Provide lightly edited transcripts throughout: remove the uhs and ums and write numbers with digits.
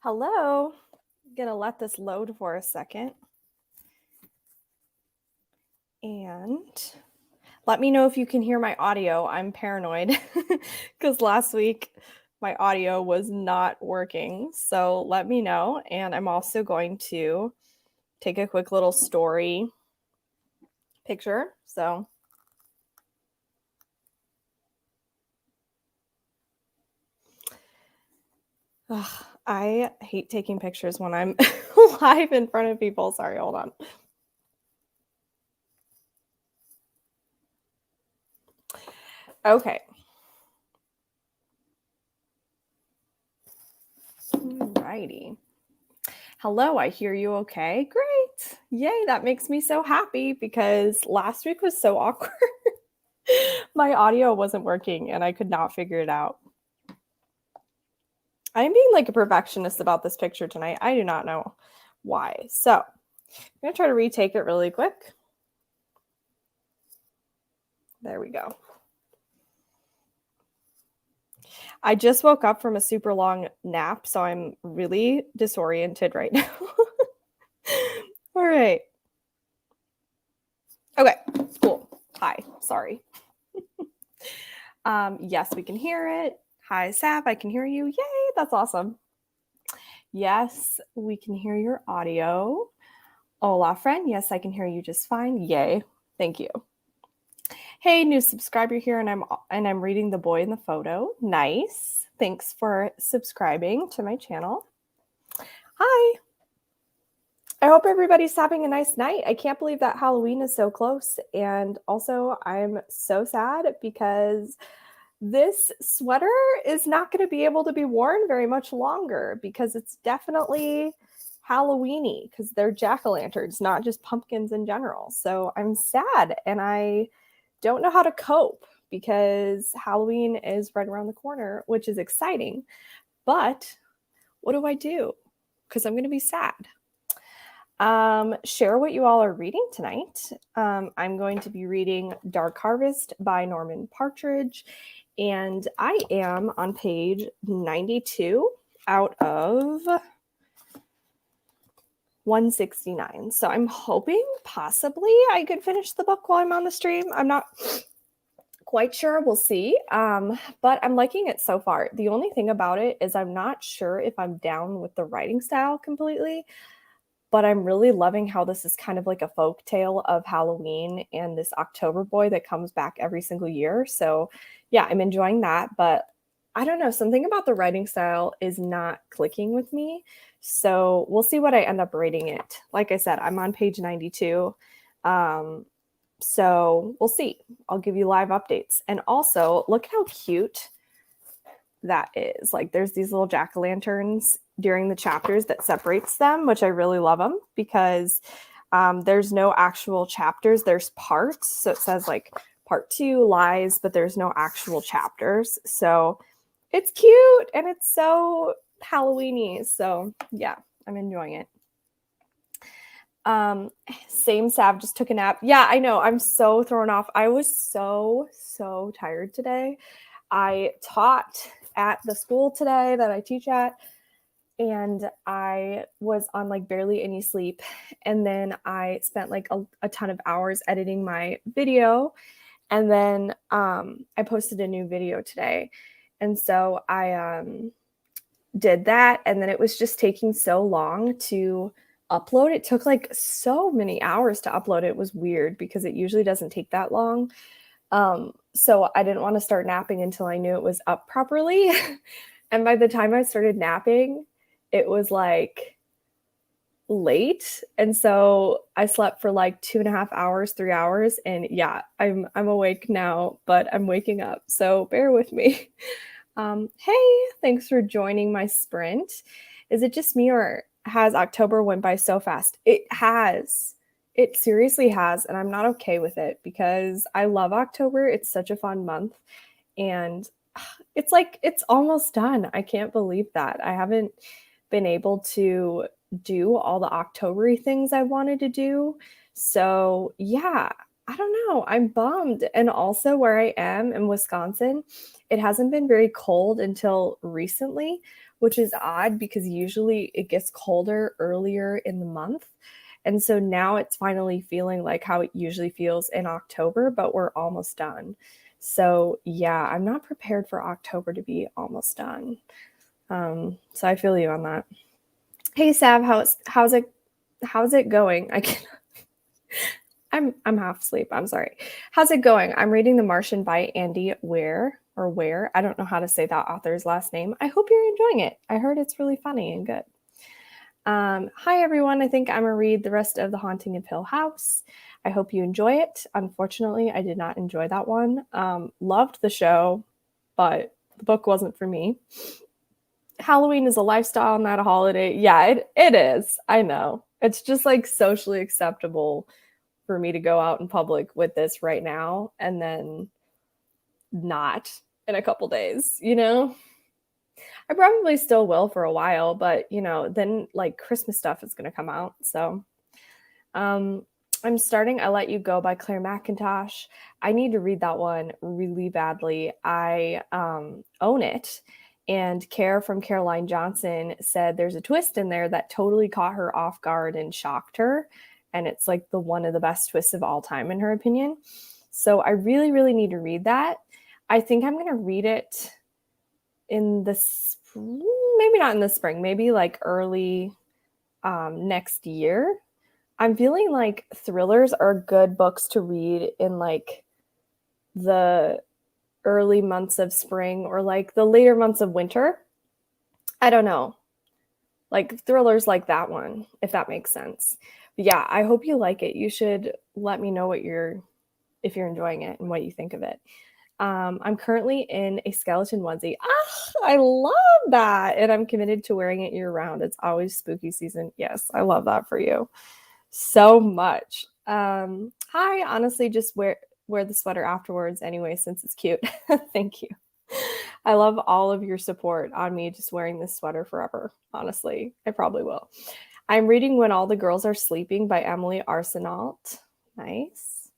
Hello. I'm going to let this load for a second. And let me know if you can hear my audio. I'm paranoid because last week my audio was not working. So let me know. And I'm also going to take a quick little story picture. So I hate taking pictures when I'm live in front of people. Sorry, hold on. Okay. Alrighty. Hello, I hear you okay. Great. Yay, that makes me so happy because last week was so awkward. My audio wasn't working and I could not figure it out. I'm being like a perfectionist about this picture tonight. I do not know why. So I'm going to try to retake it really quick. There we go. I just woke up from a super long nap, so I'm really disoriented right now. All right. Okay, cool. Hi, sorry. Yes, we can hear it. Hi, Sav, I can hear you. Yay, that's awesome. Yes, we can hear your audio. Hola, friend. Yes, I can hear you just fine. Yay. Thank you. Hey, new subscriber here, and I'm reading The Boy in the Photo. Nice. Thanks for subscribing to my channel. Hi. I hope everybody's having a nice night. I can't believe that Halloween is so close. And also, I'm so sad because this sweater is not going to be able to be worn very much longer because it's definitely Halloween-y because they're jack-o'-lanterns, not just pumpkins in general. So I'm sad and I don't know how to cope because Halloween is right around the corner, which is exciting. But what do I do? Because I'm going to be sad. Share what you all are reading tonight. I'm going to be reading Dark Harvest by Norman Partridge, and I am on page 92 out of 169. So I'm hoping possibly I could finish the book while I'm on the stream. I'm not quite sure. We'll see. But I'm liking it so far. The only thing about it is I'm not sure if I'm down with the writing style completely. But I'm really loving how this is kind of like a folk tale of Halloween and this October boy that comes back every single year. So yeah, I'm enjoying that. But I don't know, something about the writing style is not clicking with me. So we'll see what I end up rating it. Like I said, I'm on page 92. So we'll see. I'll give you live updates. And also, look at how cute that is. Like there's these little jack-o'-lanterns during the chapters that separates them, which I really love them because there's no actual chapters. There's parts. So it says like part 2 lies, but there's no actual chapters. So it's cute and it's so Halloween-y. So yeah, I'm enjoying it. Same Sav just took a nap. Yeah, I know. I'm so thrown off. I was so tired today. I taught at the school today that I teach at, and I was on like barely any sleep. And then I spent like a ton of hours editing my video. And then I posted a new video today. And so I did that. And then it was just taking so long to upload. It took like so many hours to upload. It was weird because it usually doesn't take that long. So I didn't want to start napping until I knew it was up properly. And by the time I started napping, it was like late. And so I slept for like 2.5 hours, 3 hours. And yeah, I'm awake now, but I'm waking up. So bear with me. Hey, thanks for joining my sprint. Is it just me or has October went by so fast? It has. It seriously has, and I'm not okay with it because I love October. It's such a fun month, and it's like it's almost done. I can't believe that. I haven't been able to do all the October-y things I wanted to do. So yeah, I don't know. I'm bummed. And also where I am in Wisconsin, it hasn't been very cold until recently, which is odd because usually it gets colder earlier in the month. And so now it's finally feeling like how it usually feels in October, but we're almost done. So yeah, I'm not prepared for October to be almost done. So I feel you on that. Hey Sav, how's it going? I'm half asleep. I'm sorry. How's it going? I'm reading The Martian by Andy Ware. I don't know how to say that author's last name. I hope you're enjoying it. I heard it's really funny and good. Hi everyone. I think I'm gonna read the rest of The Haunting of Hill House. I hope you enjoy it. Unfortunately, I did not enjoy that one. Loved the show, but the book wasn't for me. Halloween is a lifestyle, not a holiday. Yeah, it is. I know. It's just like socially acceptable for me to go out in public with this right now and then not in a couple days, you know? I probably still will for a while, but then like Christmas stuff is going to come out. So, um I'm starting I Let You Go by Claire McIntosh. I need to read that one really badly. I own it. And Care from Caroline Johnson said there's a twist in there that totally caught her off guard and shocked her. And it's like the one of the best twists of all time, in her opinion. So I really, really need to read that. I think I'm going to read it in the spring, maybe not in the spring, maybe like early next year. I'm feeling like thrillers are good books to read in like the early months of spring or like the later months of winter. I don't know. Like thrillers like that one, if that makes sense. But yeah, I hope you like it. You should let me know if you're enjoying it and what you think of it. I'm currently in a skeleton onesie. Ah, I love that. And I'm committed to wearing it year round. It's always spooky season. Yes, I love that for you so much. I honestly just wear the sweater afterwards anyway, since it's cute. Thank you. I love all of your support on me just wearing this sweater forever. Honestly, I probably will. I'm reading When All the Girls Are Sleeping by Emily Arsenault. Nice.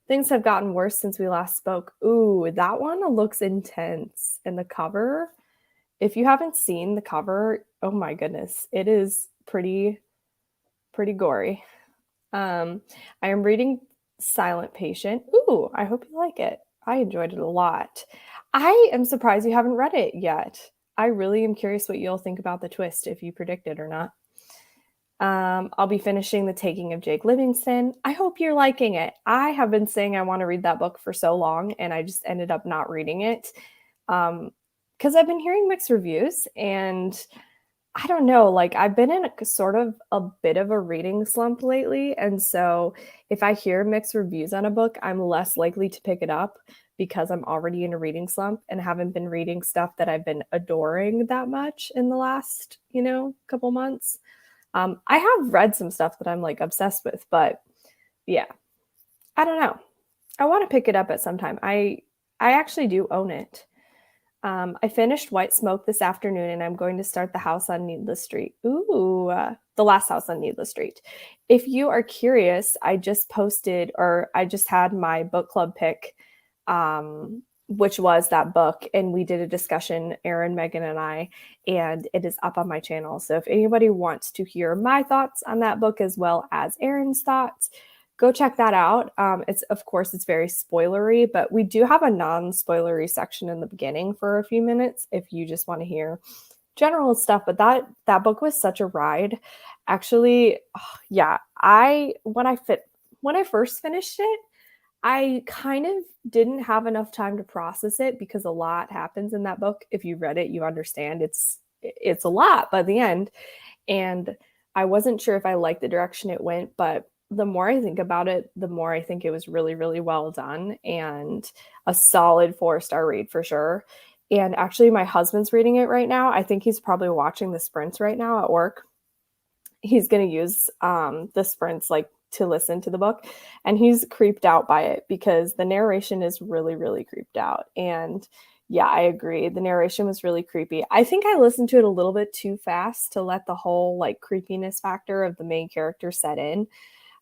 Things have gotten worse since we last spoke. Ooh, that one looks intense. And the cover, if you haven't seen the cover, oh my goodness, it is pretty gory. I am reading Silent Patient. Ooh, I hope you like it. I enjoyed it a lot. I am surprised you haven't read it yet. I really am curious what you'll think about the twist, if you predict it or not. I'll be finishing The Taking of Jake Livingston. I hope you're liking it. I have been saying I want to read that book for so long, and I just ended up not reading it because I've been hearing mixed reviews, and I don't know, like I've been in sort of a bit of a reading slump lately. And so if I hear mixed reviews on a book, I'm less likely to pick it up because I'm already in a reading slump and haven't been reading stuff that I've been adoring that much in the last, couple months. I have read some stuff that I'm like obsessed with, but yeah, I don't know. I want to pick it up at some time. I actually do own it. I finished White Smoke this afternoon, and I'm going to start The House on Needless Street. Ooh, The Last House on Needless Street. If you are curious, I just had my book club pick, which was that book, and we did a discussion, Erin, Megan, and I, and it is up on my channel. So if anybody wants to hear my thoughts on that book as well as Erin's thoughts, go check that out. It's very spoilery, but we do have a non-spoilery section in the beginning for a few minutes if you just want to hear general stuff. But that book was such a ride. Actually, yeah, when I first finished it, I kind of didn't have enough time to process it because a lot happens in that book. If you read it, you understand it's a lot by the end. And I wasn't sure if I liked the direction it went, but the more I think about it, the more I think it was really, really well done and a solid 4-star read for sure. And actually, my husband's reading it right now. I think he's probably watching the sprints right now at work. He's going to use the sprints like to listen to the book, and he's creeped out by it because the narration is really, really creeped out. And yeah, I agree. The narration was really creepy. I think I listened to it a little bit too fast to let the whole like creepiness factor of the main character set in.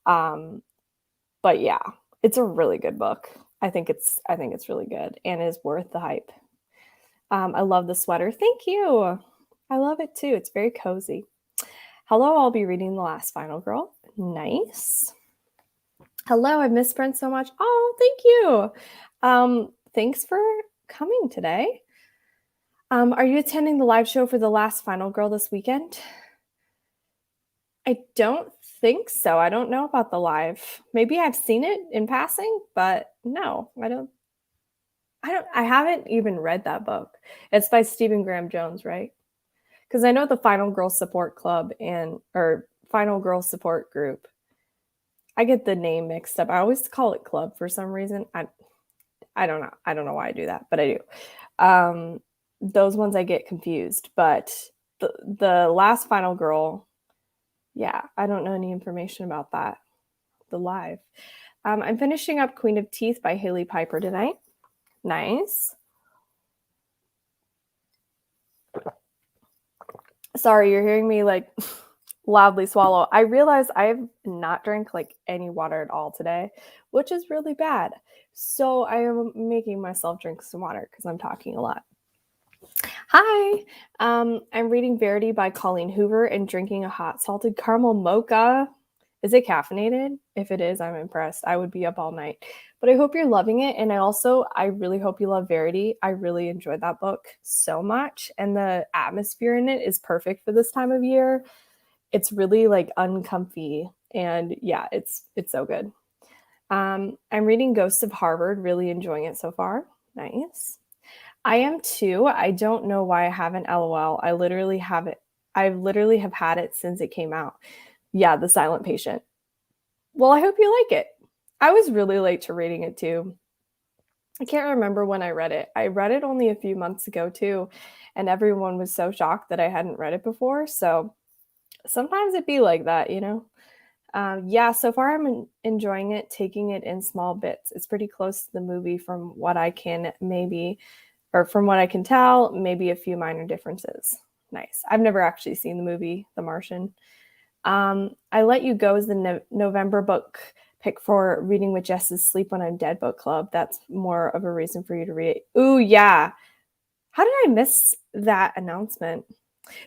But yeah, It's a really good book. I think it's really good and is worth the hype. I love the sweater. Thank you. I love it too. It's very cozy. Hello, I'll be reading The Last Final Girl. Nice. Hello, I've missed Brent so much. Oh, thank you. Thanks for coming today. Are you attending the live show for The Last Final Girl this weekend? I don't think so. I don't know about the live. Maybe I've seen it in passing, but no, I haven't even read that book. It's by Stephen Graham Jones, right? Because I know the Final Girl Support Club or Final Girl Support Group. I get the name mixed up. I always call it club for some reason. I don't know. I don't know why I do that, but I do. Those ones I get confused. But the Last Final Girl, yeah, I don't know any information about that. The live. I'm finishing up Queen of Teeth by Haley Piper tonight. Nice. Sorry, you're hearing me like loudly swallow. I realize I have not drank like any water at all today, which is really bad. So I am making myself drink some water because I'm talking a lot. Hi, I'm reading Verity by Colleen Hoover and drinking a hot salted caramel mocha. Is it caffeinated? If it is, I'm impressed. I would be up all night. But I hope you're loving it. And I really hope you love Verity. I really enjoyed that book so much. And the atmosphere in it is perfect for this time of year. It's really like uncomfy. And yeah, it's so good. I'm reading Ghosts of Harvard, really enjoying it so far. Nice. I am too. I don't know why I haven't LOL. I literally have it. I literally have had it since it came out. Yeah, The Silent Patient. Well, I hope you like it. I was really late to reading it too. I can't remember when I read it. I read it only a few months ago too, and everyone was so shocked that I hadn't read it before. So sometimes it'd be like that, you know? Yeah, so far I'm enjoying it, taking it in small bits. It's pretty close to the movie from what I can tell, maybe a few minor differences. Nice. I've never actually seen the movie, The Martian. I Let You Go is the November book pick for Reading with Jess's Sleep When I'm Dead book club. That's more of a reason for you to read it. Ooh, yeah. How did I miss that announcement?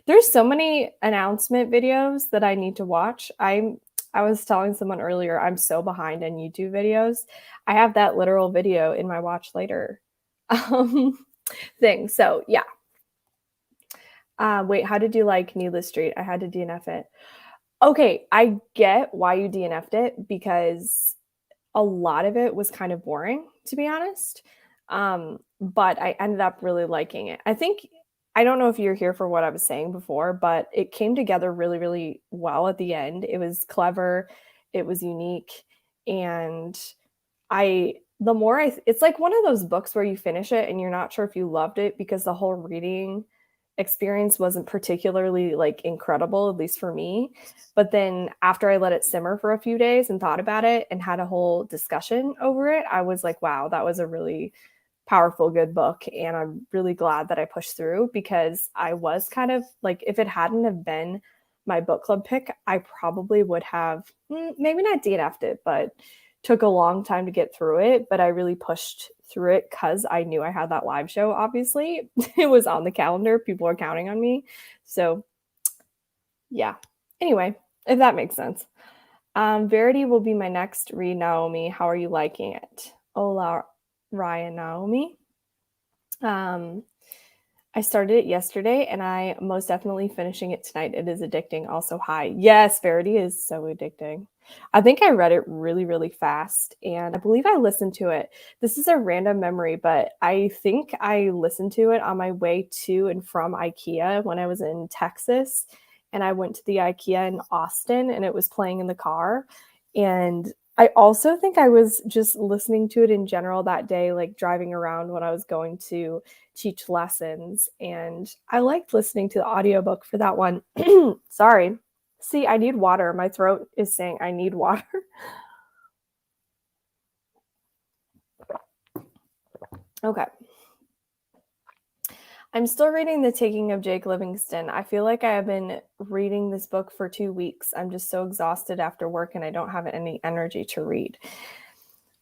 There's so many announcement videos that I need to watch. I was telling someone earlier, I'm so behind on YouTube videos. I have that literal video in my watch later thing. So yeah. Wait, how did you like Needless Street? I had to DNF it. Okay, I get why you DNF'd it because a lot of it was kind of boring, to be honest. But I ended up really liking it. I don't know if you're here for what I was saying before, but it came together really, really well at the end. It was clever, it was unique, and it's like one of those books where you finish it and you're not sure if you loved it because the whole reading experience wasn't particularly like incredible, at least for me. But then after I let it simmer for a few days and thought about it and had a whole discussion over it, I was like, wow, that was a really powerful, good book. And I'm really glad that I pushed through because I was kind of like, if it hadn't have been my book club pick, I probably would have maybe not DNF'd it, but took a long time to get through it. But I really pushed through it because I knew I had that live show, obviously. It was on the calendar. People are counting on me. So yeah. Anyway, if that makes sense. Verity will be my next read, Naomi. How are you liking it? Hola, Ryan, Naomi. I started it yesterday and I most definitely finishing it tonight. It is addicting. Also, hi. Yes, Verity is so addicting. I think I read it really, really fast and I believe I listened to it. This is a random memory, but I think I listened to it on my way to and from IKEA when I was in Texas. And I went to the IKEA in Austin and it was playing in the car. And I also think I was just listening to it in general that day, like driving around when I was going to teach lessons. And I liked listening to the audiobook for that one. Sorry. See, I need water. My throat is saying I need water. Okay. I'm still reading The Taking of Jake Livingston. I feel like I have been reading this book for 2 weeks. I'm just so exhausted after work and I don't have any energy to read.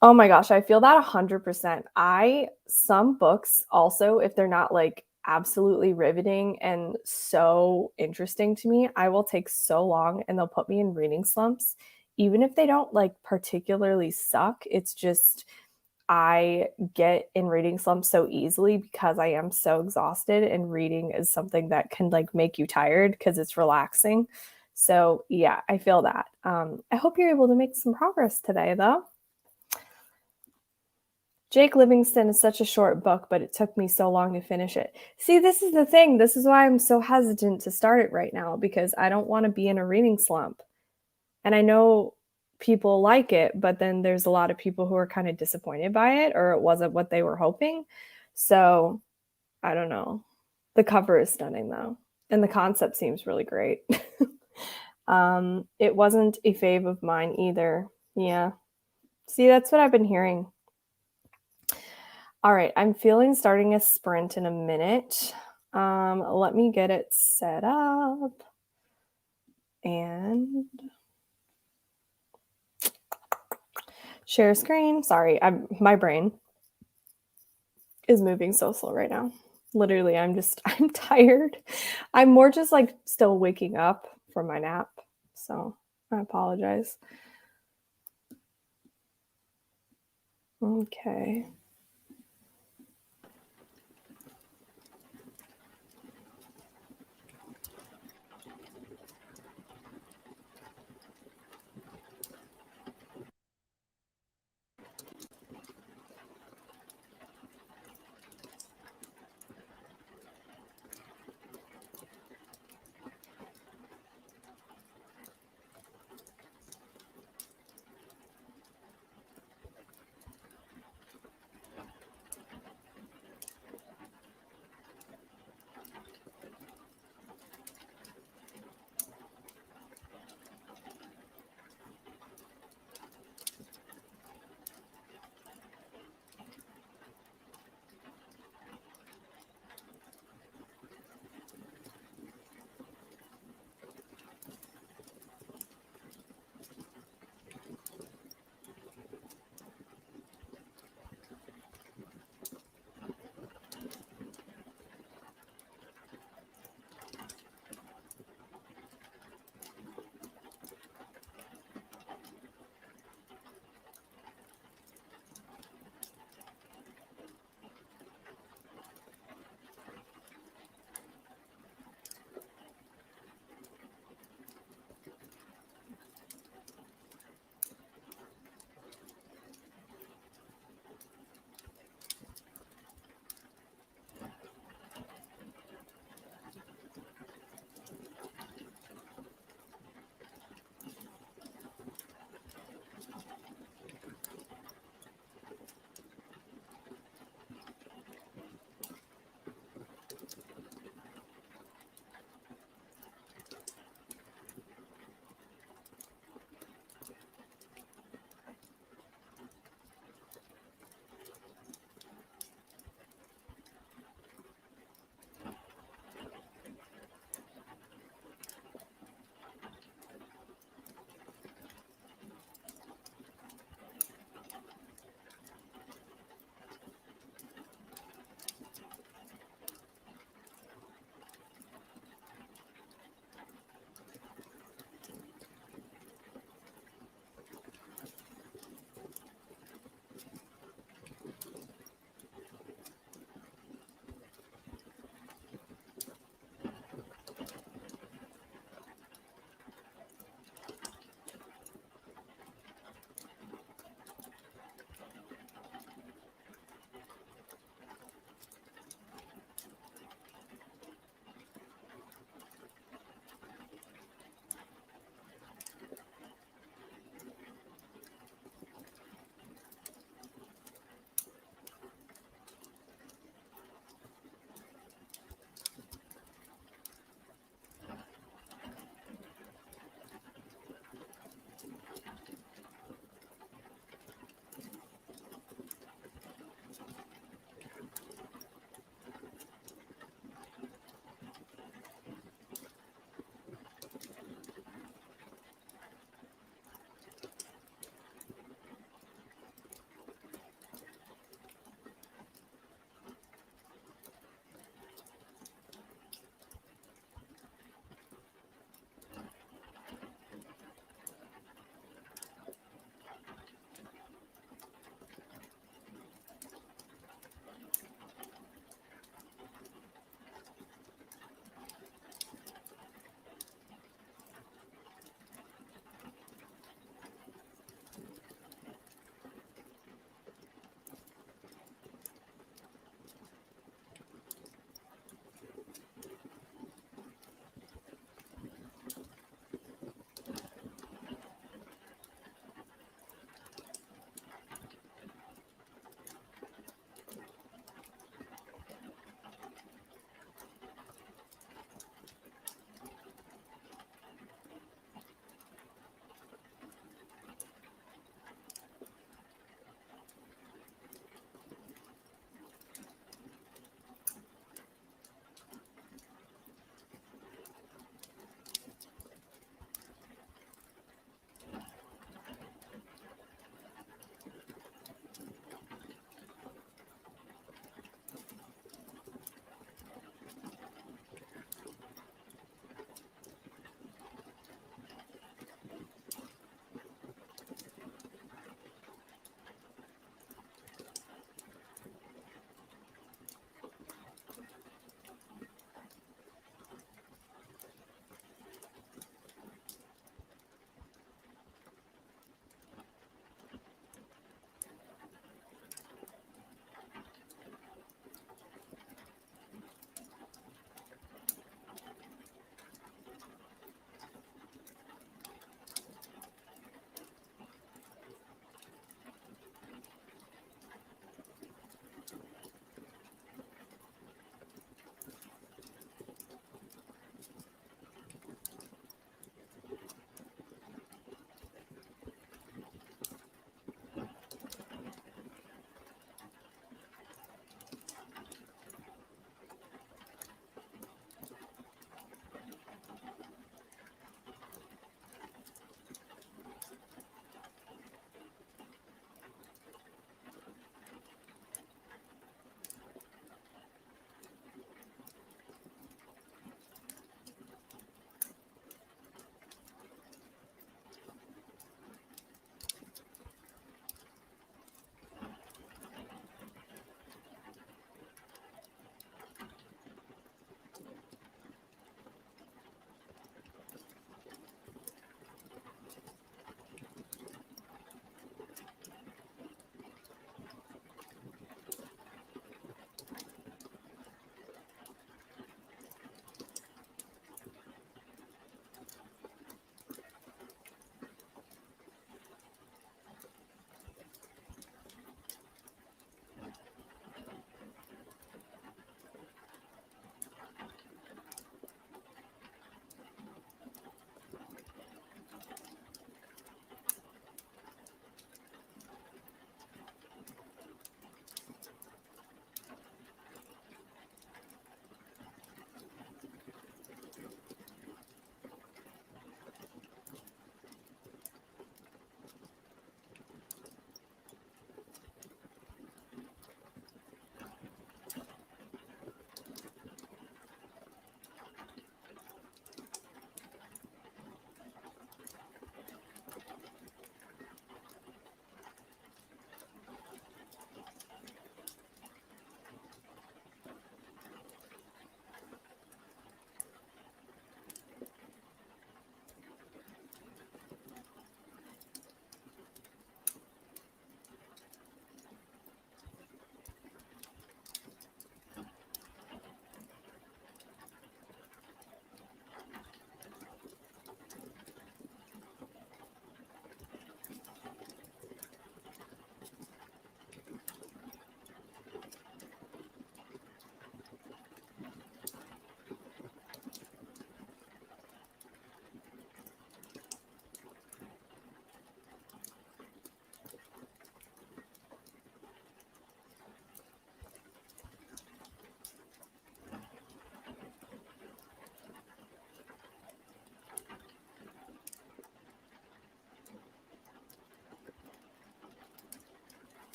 Oh my gosh, I feel that 100%. Some books also, if they're not like absolutely riveting and so interesting to me, I will take so long and they'll put me in reading slumps. Even if they don't like particularly suck, it's just I get in reading slumps so easily because I am so exhausted, and reading is something that can like make you tired because it's relaxing. So, yeah, I feel that. I hope you're able to make some progress today, though. Jake Livingston is such a short book, but it took me so long to finish it. See, this is the thing. This is why I'm so hesitant to start it right now, because I don't want to be in a reading slump. And I know people like it, but then there's a lot of people who are kind of disappointed by it, or it wasn't what they were hoping. So I don't know. The cover is stunning though, and the concept seems really great. It wasn't a fave of mine either. Yeah. See, that's what I've been hearing. All right, I'm feeling starting a sprint in a minute. Let me get it set up. And share screen. Sorry, my brain is moving so slow right now. Literally, I'm tired. I'm more just like still waking up from my nap. So I apologize. Okay.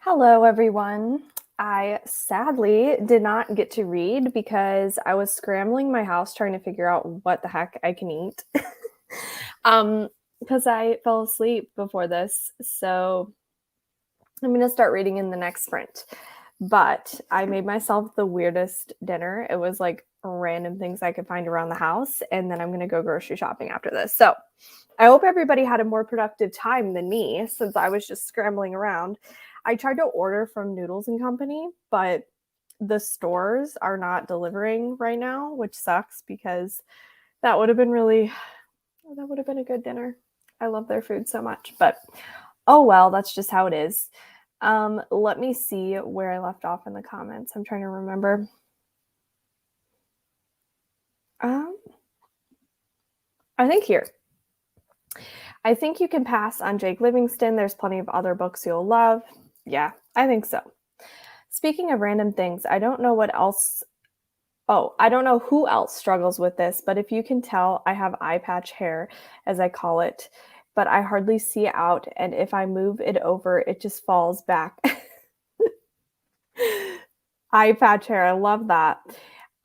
Hello, everyone. I sadly did not get to read because I was scrambling my house trying to figure out what the heck I can eat. Because I fell asleep before this, so I'm going to start reading in the next sprint. But I made myself the weirdest dinner. It was like random things I could find around the house, and then I'm going to go grocery shopping after this. So I hope everybody had a more productive time than me since I was just scrambling around. I tried to order from Noodles and Company, but the stores are not delivering right now, which sucks because that would have been a good dinner. I love their food so much, but oh well, that's just how it is. Let me see where I left off in the comments. I'm trying to remember. I think here. I think you can pass on Jake Livingston. There's plenty of other books you'll love. Yeah, I think so. Speaking of random things, I don't know what else. Oh, I don't know who else struggles with this, but if you can tell, I have eye patch hair, as I call it, but I hardly see out, and if I move it over, it just falls back. Eye patch hair, I love that.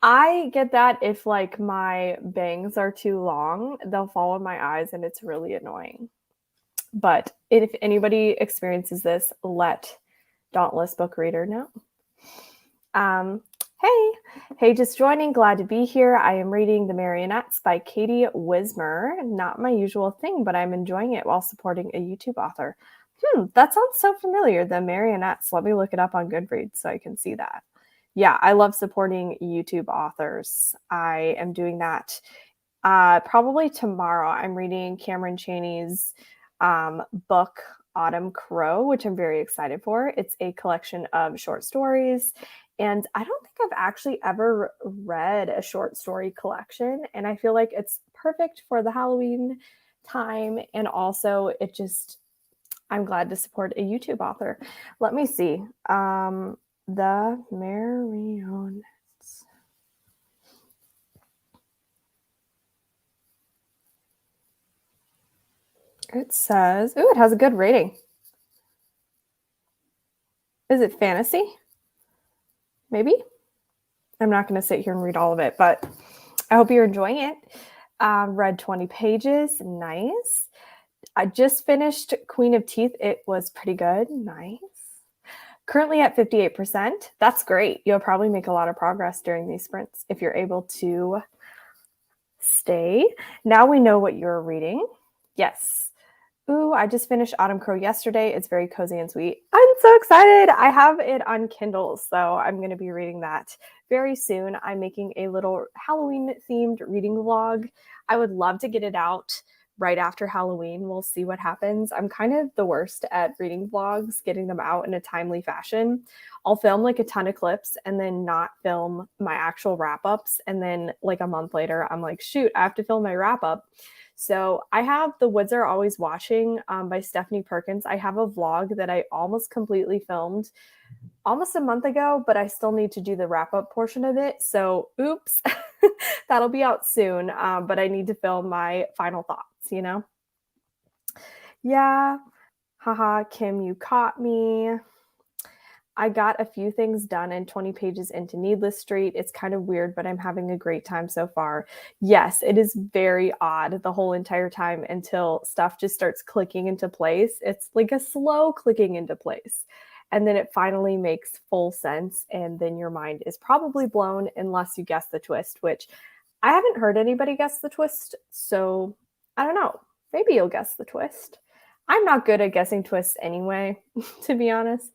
I get that if like my bangs are too long, they'll fall in my eyes and it's really annoying. But if anybody experiences this, let Dauntless Book Reader know. Hey, just joining. Glad to be here. I am reading The Marionettes by Katie Wismer. Not my usual thing, but I'm enjoying it while supporting a YouTube author. That sounds so familiar. The Marionettes. Let me look it up on Goodreads so I can see that. Yeah, I love supporting YouTube authors. I am doing that probably tomorrow. I'm reading Cameron Chaney's book, Autumn Crow, which I'm very excited for. It's a collection of short stories. And I don't think I've actually ever read a short story collection. And I feel like it's perfect for the Halloween time. And also, I'm glad to support a YouTube author. Let me see. The Marionettes. It says, ooh, it has a good rating. Is it fantasy? Maybe? I'm not going to sit here and read all of it, but I hope you're enjoying it. Read 20 pages. Nice. I just finished Queen of Teeth. It was pretty good. Nice. Currently at 58%. That's great. You'll probably make a lot of progress during these sprints if you're able to stay. Now we know what you're reading. Yes. Ooh, I just finished Autumn Crow yesterday. It's very cozy and sweet. I'm so excited. I have it on Kindle, so I'm going to be reading that very soon. I'm making a little Halloween-themed reading vlog. I would love to get it out right after Halloween. We'll see what happens. I'm kind of the worst at reading vlogs, getting them out in a timely fashion. I'll film like a ton of clips and then not film my actual wrap-ups. And then like a month later, I'm like, shoot, I have to film my wrap-up. So I have The Woods Are Always Watching by Stephanie Perkins. I have a vlog that I almost completely filmed almost a month ago, but I still need to do the wrap-up portion of it. So oops, that'll be out soon. But I need to film my final thoughts, you know? Yeah. Haha, Kim, you caught me. I got a few things done and 20 pages into Needless Street. It's kind of weird, but I'm having a great time so far. Yes, it is very odd the whole entire time until stuff just starts clicking into place. It's like a slow clicking into place. And then it finally makes full sense. And then your mind is probably blown unless you guess the twist, which I haven't heard anybody guess the twist. So I don't know. Maybe you'll guess the twist. I'm not good at guessing twists anyway, to be honest.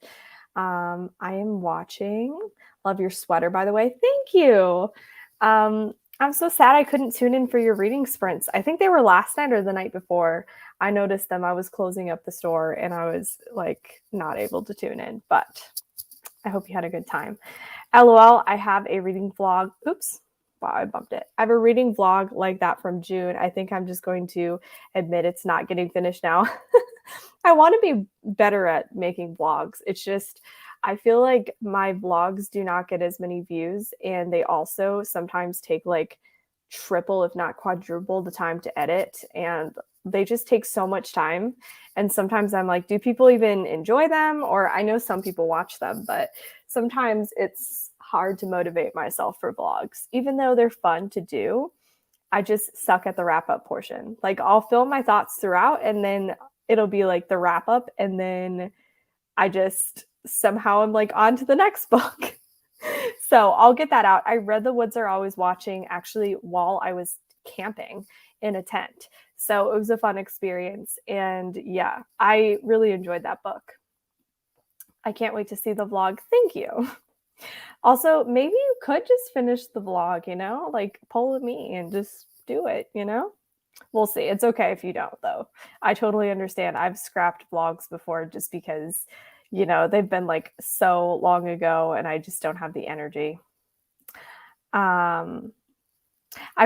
I am watching. Love your sweater, by the way. Thank you. I'm so sad I couldn't tune in for your reading sprints. I think they were last night or the night before. I noticed them. I was closing up the store and I was like not able to tune in, but I hope you had a good time. LOL, I have a reading vlog. Oops. Wow, I bumped it. I have a reading vlog like that from June. I think I'm just going to admit it's not getting finished now. I want to be better at making vlogs. It's just, I feel like my vlogs do not get as many views, and they also sometimes take like triple, if not quadruple, the time to edit. And they just take so much time. And sometimes I'm like, do people even enjoy them? Or I know some people watch them, but sometimes it's hard to motivate myself for vlogs, even though they're fun to do. I just suck at the wrap up portion. Like I'll film my thoughts throughout and then it'll be like the wrap up. And then I just somehow am like on to the next book. So I'll get that out. I read The Woods Are Always Watching actually while I was camping in a tent. So it was a fun experience. And yeah, I really enjoyed that book. I can't wait to see the vlog. Thank you. Also, maybe you could just finish the vlog, like pull me and just do it, We'll see. It's okay if you don't, though. I totally understand. I've scrapped vlogs before just because, they've been like so long ago and I just don't have the energy. I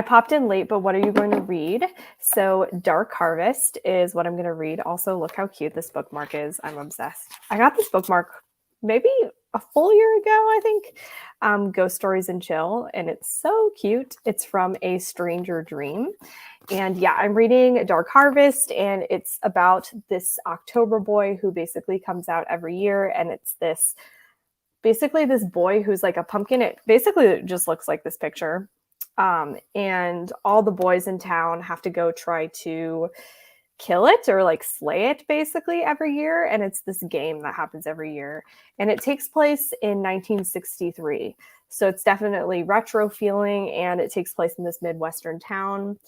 popped in late, but what are you going to read? So Dark Harvest is what I'm going to read. Also, look how cute this bookmark is. I'm obsessed. I got this bookmark maybe a full year ago, I think. Ghost Stories and Chill, and it's so cute. It's from A Stranger Dream. And yeah, I'm reading Dark Harvest, and it's about this October boy who basically comes out every year, and it's this boy who's like a pumpkin. It basically just looks like this picture. And all the boys in town have to go try to kill it or like slay it basically every year. And it's this game that happens every year. And it takes place in 1963. So it's definitely retro feeling, and it takes place in this Midwestern town.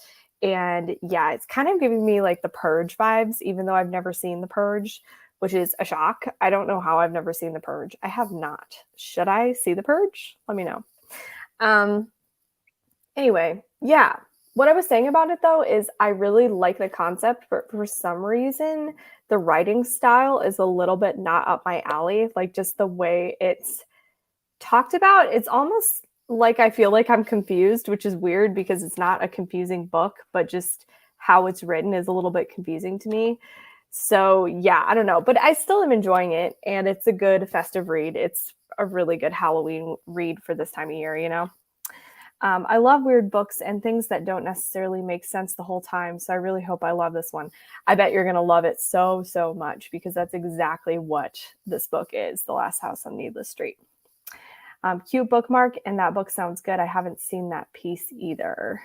And yeah, it's kind of giving me like the Purge vibes, even though I've never seen the Purge, which is a shock. I don't know how I've never seen the Purge. I have not. Should I see the Purge? Let me know. Anyway, yeah. What I was saying about it, though, is I really like the concept, but for some reason, the writing style is a little bit not up my alley. Like just the way it's talked about, it's almost like I feel like I'm confused, which is weird because it's not a confusing book, but just how it's written is a little bit confusing to me. So yeah, I don't know, but I still am enjoying it, and it's a good festive read. It's a really good Halloween read for this time of year, I love weird books and things that don't necessarily make sense the whole time. So I really hope I love this one. I bet you're going to love it so, so much because that's exactly what this book is, The Last House on Needless Street. Cute bookmark, and that book sounds good. I haven't seen that piece either.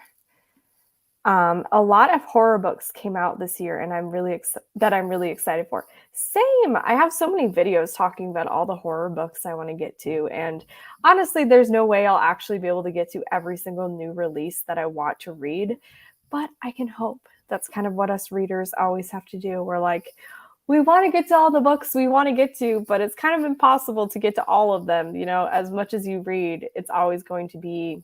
A lot of horror books came out this year, and I'm really excited for. Same. I have so many videos talking about all the horror books I want to get to, and honestly, there's no way I'll actually be able to get to every single new release that I want to read, but I can hope. That's kind of what us readers always have to do. We're like, we want to get to all the books we want to get to, but it's kind of impossible to get to all of them. As much as you read, it's always going to be,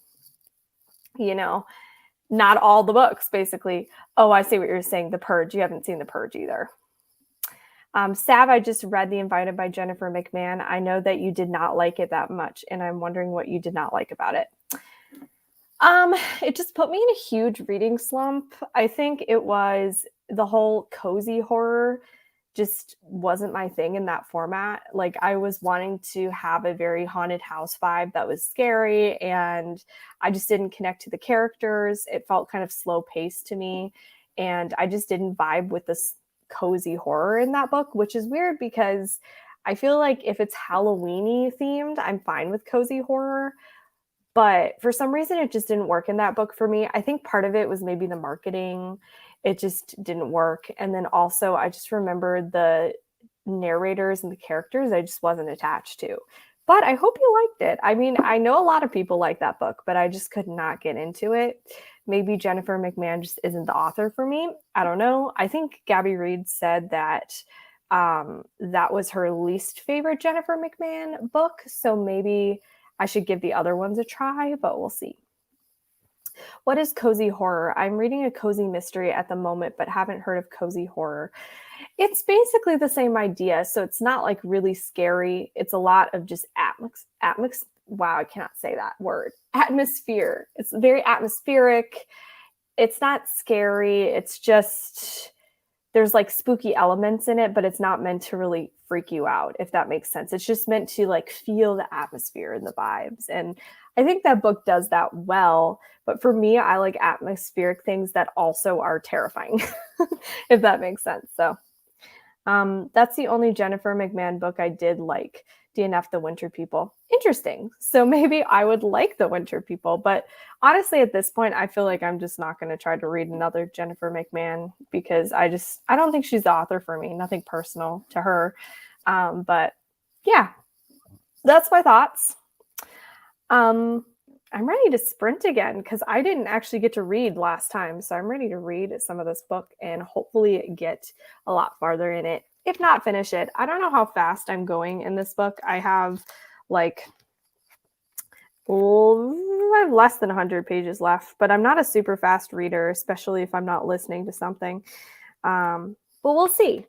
not all the books, basically. Oh, I see what you're saying. The Purge. You haven't seen The Purge either. Sav, I just read The Invited by Jennifer McMahon. I know that you did not like it that much, and I'm wondering what you did not like about it. It just put me in a huge reading slump. I think it was the whole cozy horror just wasn't my thing in that format. Like I was wanting to have a very haunted house vibe that was scary, and I just didn't connect to the characters. It felt kind of slow paced to me, and I just didn't vibe with this cozy horror in that book, which is weird because I feel like if it's Halloween-y themed, I'm fine with cozy horror. But for some reason, it just didn't work in that book for me. I think part of it was maybe the marketing. It just didn't work. And then also, I just remember the narrators and the characters I just wasn't attached to. But I hope you liked it. I mean, I know a lot of people like that book, but I just could not get into it. Maybe Jennifer McMahon just isn't the author for me. I don't know. I think Gabby Reed said that that was her least favorite Jennifer McMahon book. So maybe I should give the other ones a try, but we'll see. What is cozy horror? I'm reading a cozy mystery at the moment, but haven't heard of cozy horror. It's basically the same idea. So it's not like really scary. It's a lot of just wow, I cannot say that word. Atmosphere. It's very atmospheric. It's not scary. It's just there's like spooky elements in it, but it's not meant to really freak you out, if that makes sense. It's just meant to like feel the atmosphere and the vibes. And I think that book does that well. But for me, I like atmospheric things that also are terrifying, if that makes sense. So that's the only Jennifer McMahon book I did like. DNF The Winter People. Interesting. So maybe I would like The Winter People, but honestly, at this point, I feel like I'm just not going to try to read another Jennifer McMahon because I don't think she's the author for me. Nothing personal to her. But yeah, that's my thoughts. I'm ready to sprint again because I didn't actually get to read last time. So I'm ready to read some of this book and hopefully get a lot farther in it. If not, finish it. I don't know how fast I'm going in this book. I have like less than 100 pages left, but I'm not a super fast reader, especially if I'm not listening to something. But we'll see.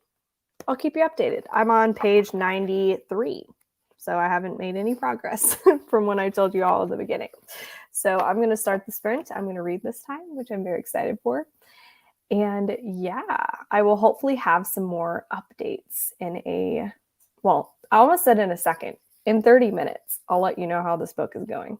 I'll keep you updated. I'm on page 93. So I haven't made any progress from when I told you all at the beginning. So I'm going to start the sprint. I'm going to read this time, which I'm very excited for. And yeah, I will hopefully have some more updates I almost said in a second. In 30 minutes, I'll let you know how this book is going.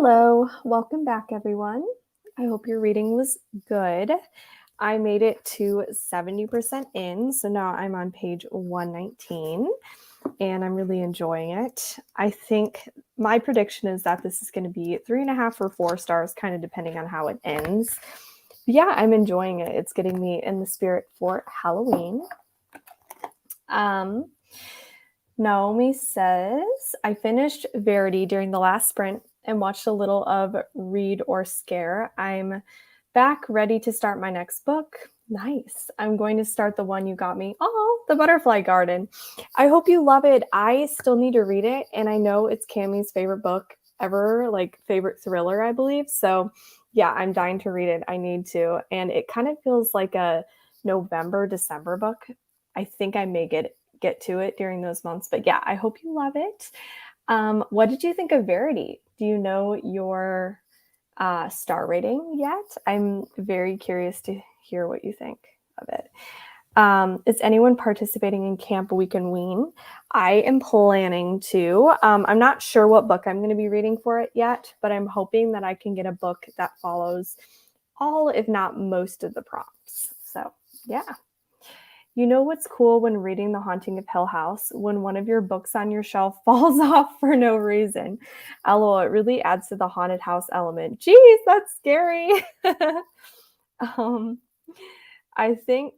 Hello, welcome back, everyone. I hope your reading was good. I made it to 70% in, so now I'm on page 119, and I'm really enjoying it. I think my prediction is that this is going to be 3.5 or 4 stars, kind of depending on how it ends. But yeah, I'm enjoying it. It's getting me in the spirit for Halloween. Naomi says, I finished Verity during the last sprint and watched a little of Read or Scare. I'm back ready to start my next book. Nice. I'm going to start the one you got me. Oh, The Butterfly Garden. I hope you love it. I still need to read it, and I know it's Cammie's favorite book ever, like favorite thriller, I believe. So yeah, I'm dying to read it. I need to. And it kind of feels like a November, December book. I think I may get to it during those months. But yeah, I hope you love it. What did you think of Verity? Do you know your star rating yet? I'm very curious to hear what you think of it. Is anyone participating in Camp Week and Ween? I am planning to. I'm not sure what book I'm going to be reading for it yet, but I'm hoping that I can get a book that follows all, if not most, of the prompts. So yeah. You know what's cool when reading The Haunting of Hill House? When one of your books on your shelf falls off for no reason. LOL, it really adds to the haunted house element. Geez, that's scary. I think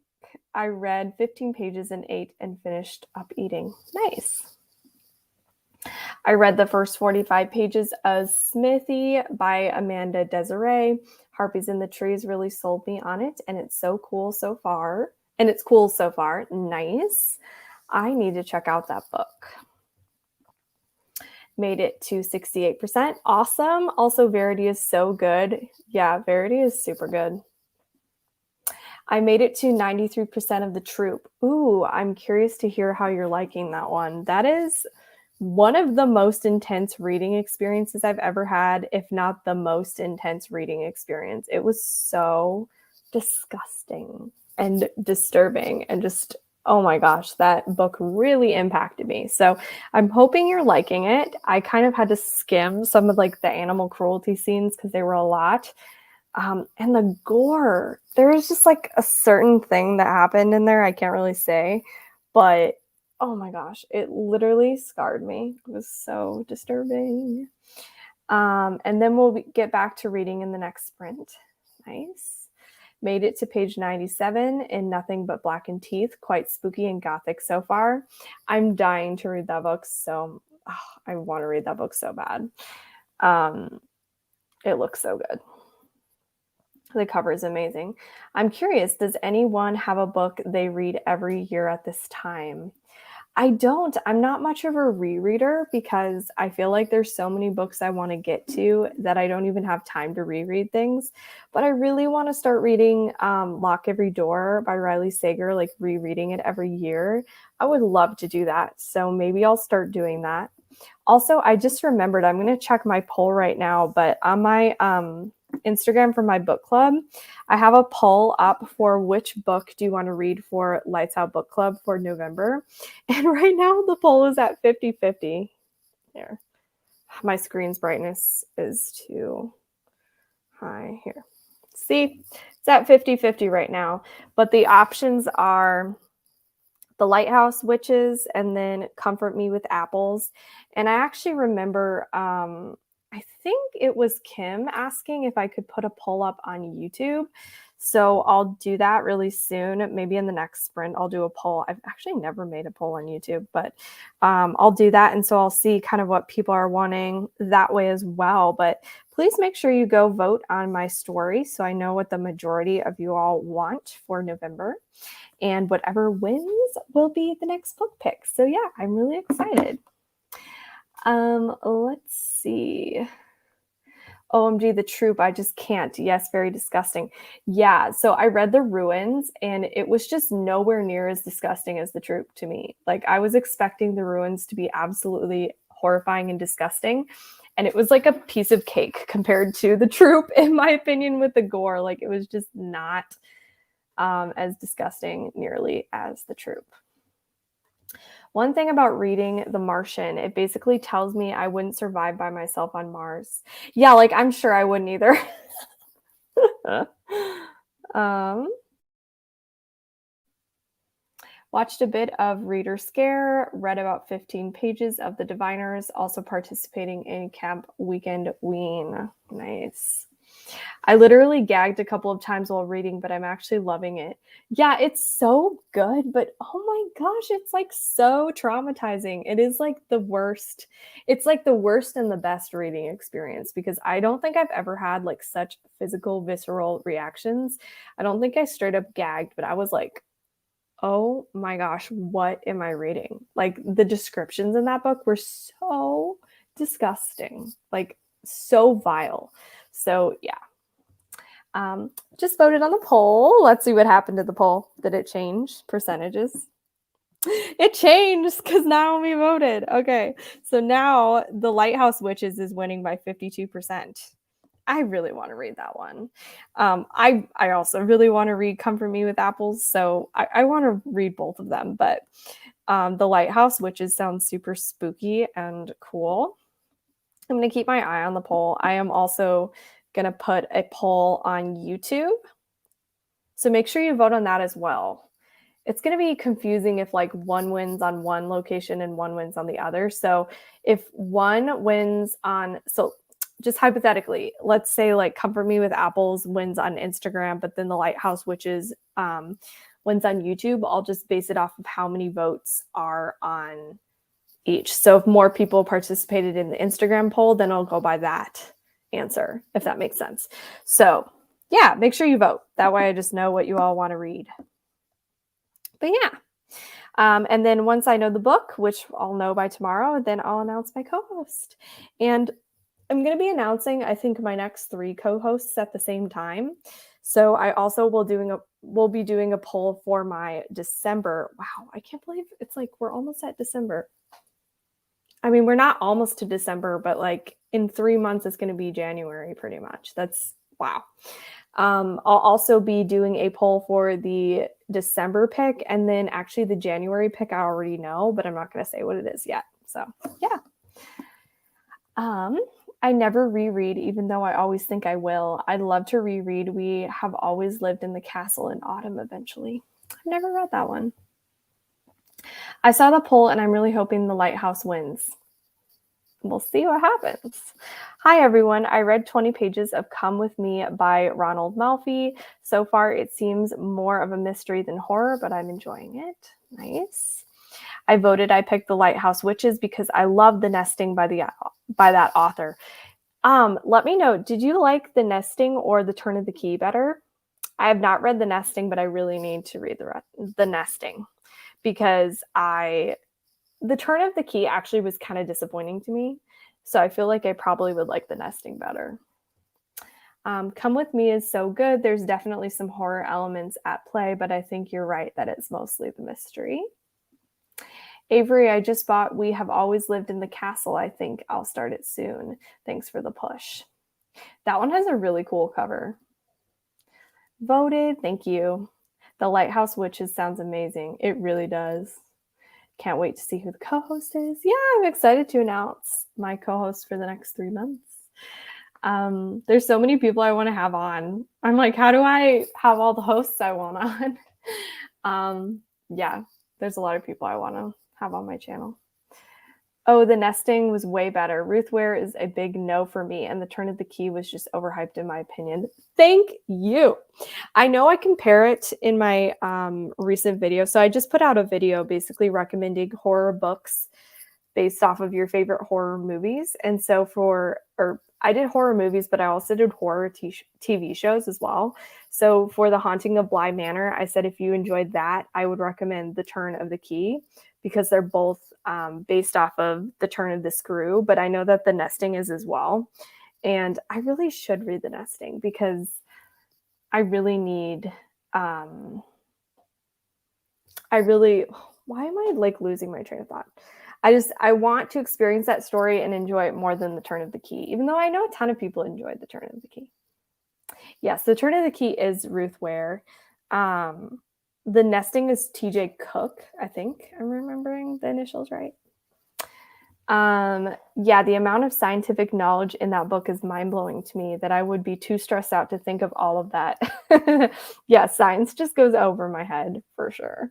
I read 15 pages and ate and finished up eating. Nice. I read the first 45 pages of Smithy by Amanda Desiree. Harpies in the Trees really sold me on it, and it's so cool so far. Nice. I need to check out that book. Made it to 68%. Awesome. Also, Verity is so good. Yeah, Verity is super good. I made it to 93% of the troop. Ooh, I'm curious to hear how you're liking that one. That is one of the most intense reading experiences I've ever had, if not the most intense reading experience. It was so disgusting and disturbing and just, oh my gosh, that book really impacted me. So I'm hoping you're liking it. I kind of had to skim some of like the animal cruelty scenes because they were a lot. And the gore, there was just like a certain thing that happened in there. I can't really say, but oh my gosh, it literally scarred me. It was so disturbing. And then we'll get back to reading in the next sprint. Nice. Made it to page 97 in Nothing But Blackened Teeth. Quite spooky and gothic so far. I'm dying to read that book. So I want to read that book so bad. It looks so good. The cover is amazing. I'm curious, does anyone have a book they read every year at this time? I don't. I'm not much of a rereader because I feel like there's so many books I want to get to that I don't even have time to reread things. But I really want to start reading Lock Every Door by Riley Sager, like rereading it every year. I would love to do that. So maybe I'll start doing that. Also, I just remembered, I'm going to check my poll right now, but on my Instagram for my book club, I have a poll up for which book do you want to read for Lights Out Book Club for November. And right now the poll is at 50-50. There. My screen's brightness is too high here. See, it's at 50-50 right now. But the options are The Lighthouse Witches and then Comfort Me with Apples. And I actually remember I think it was Kim asking if I could put a poll up on YouTube. So I'll do that really soon. Maybe in the next sprint, I'll do a poll. I've actually never made a poll on YouTube, but I'll do that. And so I'll see kind of what people are wanting that way as well. But please make sure you go vote on my story so I know what the majority of you all want for November. And whatever wins will be the next book pick. So yeah, I'm really excited. Let's see. OMG, The Troop, I just can't. Yes, very disgusting. Yeah, so I read The Ruins, and it was just nowhere near as disgusting as The Troop to me. Like, I was expecting The Ruins to be absolutely horrifying and disgusting, and it was like a piece of cake compared to The Troop, in my opinion, with the gore. Like, it was just not as disgusting nearly as The Troop. One thing about reading The Martian, it basically tells me I wouldn't survive by myself on Mars. Yeah, like I'm sure I wouldn't either. um, Watched a bit of Reader Scare, read about 15 pages of The Diviners, also participating in Camp Weekend Ween. Nice. I literally gagged a couple of times while reading, but I'm actually loving it. Yeah, it's so good, but oh my gosh, it's like so traumatizing. It is like the worst. It's like the worst and the best reading experience because I don't think I've ever had like such physical, visceral reactions. I don't think I straight up gagged, but I was like, oh my gosh, what am I reading? Like the descriptions in that book were so disgusting, like so vile. So yeah. Just voted on the poll. Let's see what happened to the poll. Did it change percentages? It changed because Naomi voted. Okay, so now the Lighthouse Witches is winning by 52%. I really want to read that one. I also really want to read Comfort Me with Apples, so I want to read both of them. But the Lighthouse Witches sounds super spooky and cool. I'm going to keep my eye on the poll. I am also going to put a poll on YouTube. So make sure you vote on that as well. It's going to be confusing if like one wins on one location and one wins on the other. So if one wins on, so just hypothetically, let's say like Comfort Me with Apples wins on Instagram, but then the Lighthouse Witches wins on YouTube, I'll just base it off of how many votes are on each. So if more people participated in the Instagram poll, then I'll go by that answer, if that makes sense. So yeah, make sure you vote. That way I just know what you all want to read. But yeah. And then once I know the book, which I'll know by tomorrow, then I'll announce my co-host. And I'm going to be announcing, I think, my next 3 co-hosts at the same time. So I also will be doing a poll for my December. Wow, I can't believe it's like we're almost at December. I mean, we're not almost to December, but like in 3 months, it's going to be January pretty much. That's wow. I'll also be doing a poll for the December pick, and then actually the January pick I already know, but I'm not going to say what it is yet. So yeah. I never reread, even though I always think I will. I'd love to reread We Have Always Lived in the Castle in Autumn eventually. I've never read that one. I saw the poll and I'm really hoping the Lighthouse wins. We'll see what happens. Hi, everyone. I read 20 pages of Come With Me by Ronald Malfi. So far, it seems more of a mystery than horror, but I'm enjoying it. Nice. I picked The Lighthouse Witches because I love The Nesting by that author. Let me know, did you like The Nesting or The Turn of the Key better? I have not read The Nesting, but I really need to read The Nesting because The Turn of the Key actually was kind of disappointing to me. So I feel like I probably would like The Nesting better. Come With Me is so good. There's definitely some horror elements at play, but I think you're right that it's mostly the mystery. Avery, I just bought We Have Always Lived in the Castle. I think I'll start it soon. Thanks for the push. That one has a really cool cover. Voted. Thank you. The Lighthouse Witches sounds amazing. It really does. Can't wait to see who the co-host is. Yeah, I'm excited to announce my co-host for the next 3 months. There's so many people I want to have on. I'm like, how do I have all the hosts I want on? Yeah, there's a lot of people I want to have on my channel. Oh, The Nesting was way better. Ruth Ware is a big no for me, and The Turn of the Key was just overhyped in my opinion. Thank you. I know I compare it in my recent video. So I just put out a video basically recommending horror books based off of your favorite horror movies. And so I did horror movies, but I also did horror TV shows as well. So for The Haunting of Bly Manor, I said if you enjoyed that, I would recommend The Turn of the Key because they're both based off of The Turn of the Screw. But I know that The Nesting is as well. And I really should read The Nesting because I really need, why am I like losing my train of thought? I want to experience that story and enjoy it more than The Turn of the Key, even though I know a ton of people enjoyed The Turn of the Key. Yes, The Turn of the Key is Ruth Ware. The nesting is TJ Cook, I think I'm remembering the initials right. Yeah, the amount of scientific knowledge in that book is mind-blowing to me that I would be too stressed out to think of all of that. Yeah, science just goes over my head for sure.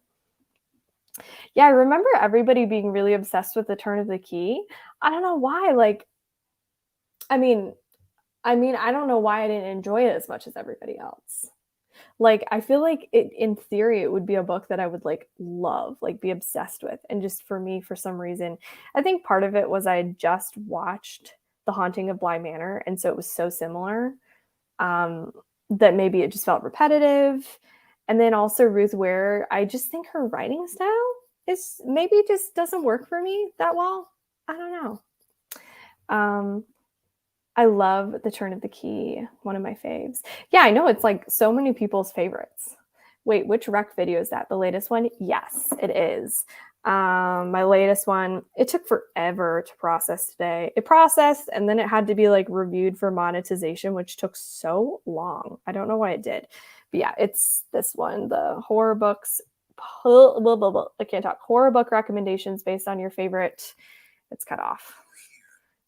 Yeah, I remember everybody being really obsessed with the turn of the key. I don't know why. Like, I mean, I don't know why I didn't enjoy it as much as everybody else. Like, I feel like in theory, it would be a book that I would like love, like be obsessed with. And just for me, for some reason, I think part of it was I had just watched The Haunting of Bly Manor. And so it was so similar um, that maybe it just felt repetitive. And then also Ruth Ware, I just think her writing style is maybe just doesn't work for me that well. I don't know. I love The Turn of the Key, one of my faves. Yeah, I know it's like so many people's favorites. Wait, which rec video is that? The latest one? Yes, it is. My latest one, it took forever to process today. It processed and then it had to be like reviewed for monetization, which took so long. I don't know why it did. But yeah, it's this one, the horror books. I can't talk. Horror book recommendations based on your favorite. It's cut off.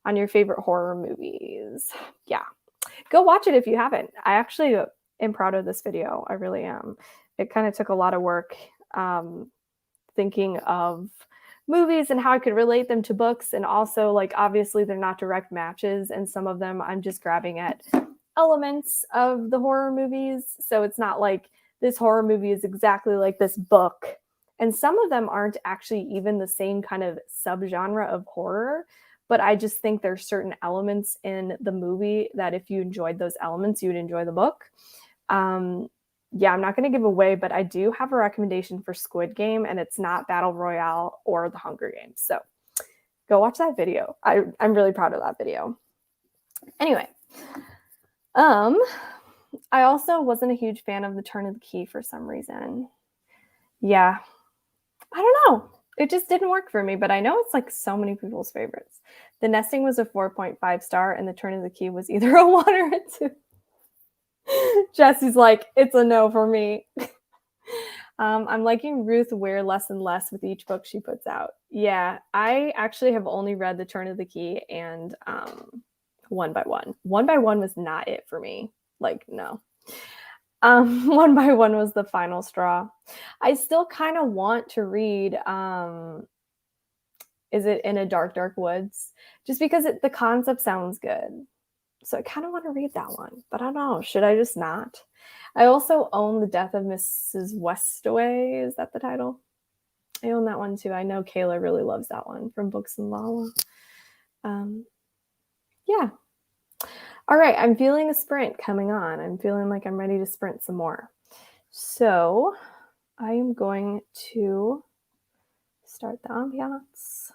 On your favorite horror movies. Yeah. Go watch it if you haven't. I actually am proud of this video. I really am. It kind of took a lot of work thinking of movies and how I could relate them to books. And also, like, obviously, they're not direct matches. And some of them I'm just grabbing at elements of the horror movies. So it's not like this horror movie is exactly like this book. And some of them aren't actually even the same kind of subgenre of horror. But I just think there's certain elements in the movie that if you enjoyed those elements, you would enjoy the book. Yeah, I'm not going to give away, but I do have a recommendation for Squid Game, and it's not Battle Royale or The Hunger Games. So go watch that video. I'm really proud of that video. Anyway, I also wasn't a huge fan of The Turn of the Key for some reason. Yeah, I don't know. It just didn't work for me, but I know it's like so many people's favorites. The Nesting was a 4.5 star, and The Turn of the Key was either a 1 or a 2. Jesse's like, it's a no for me. I'm liking Ruth Ware less and less with each book she puts out. Yeah, I actually have only read The Turn of the Key and One by One. One by One was not it for me. Like, no. One by One was the final straw. I still kind of want to read Is It in a Dark, Dark Woods? Just because the concept sounds good. So I kind of want to read that one, but I don't know. Should I just not? I also own The Death of Mrs. Westaway. Is that the title? I own that one too. I know Kayla really loves that one from Books and Lala. Yeah. All right. I'm feeling a sprint coming on. I'm feeling like I'm ready to sprint some more. So I am going to start the ambiance.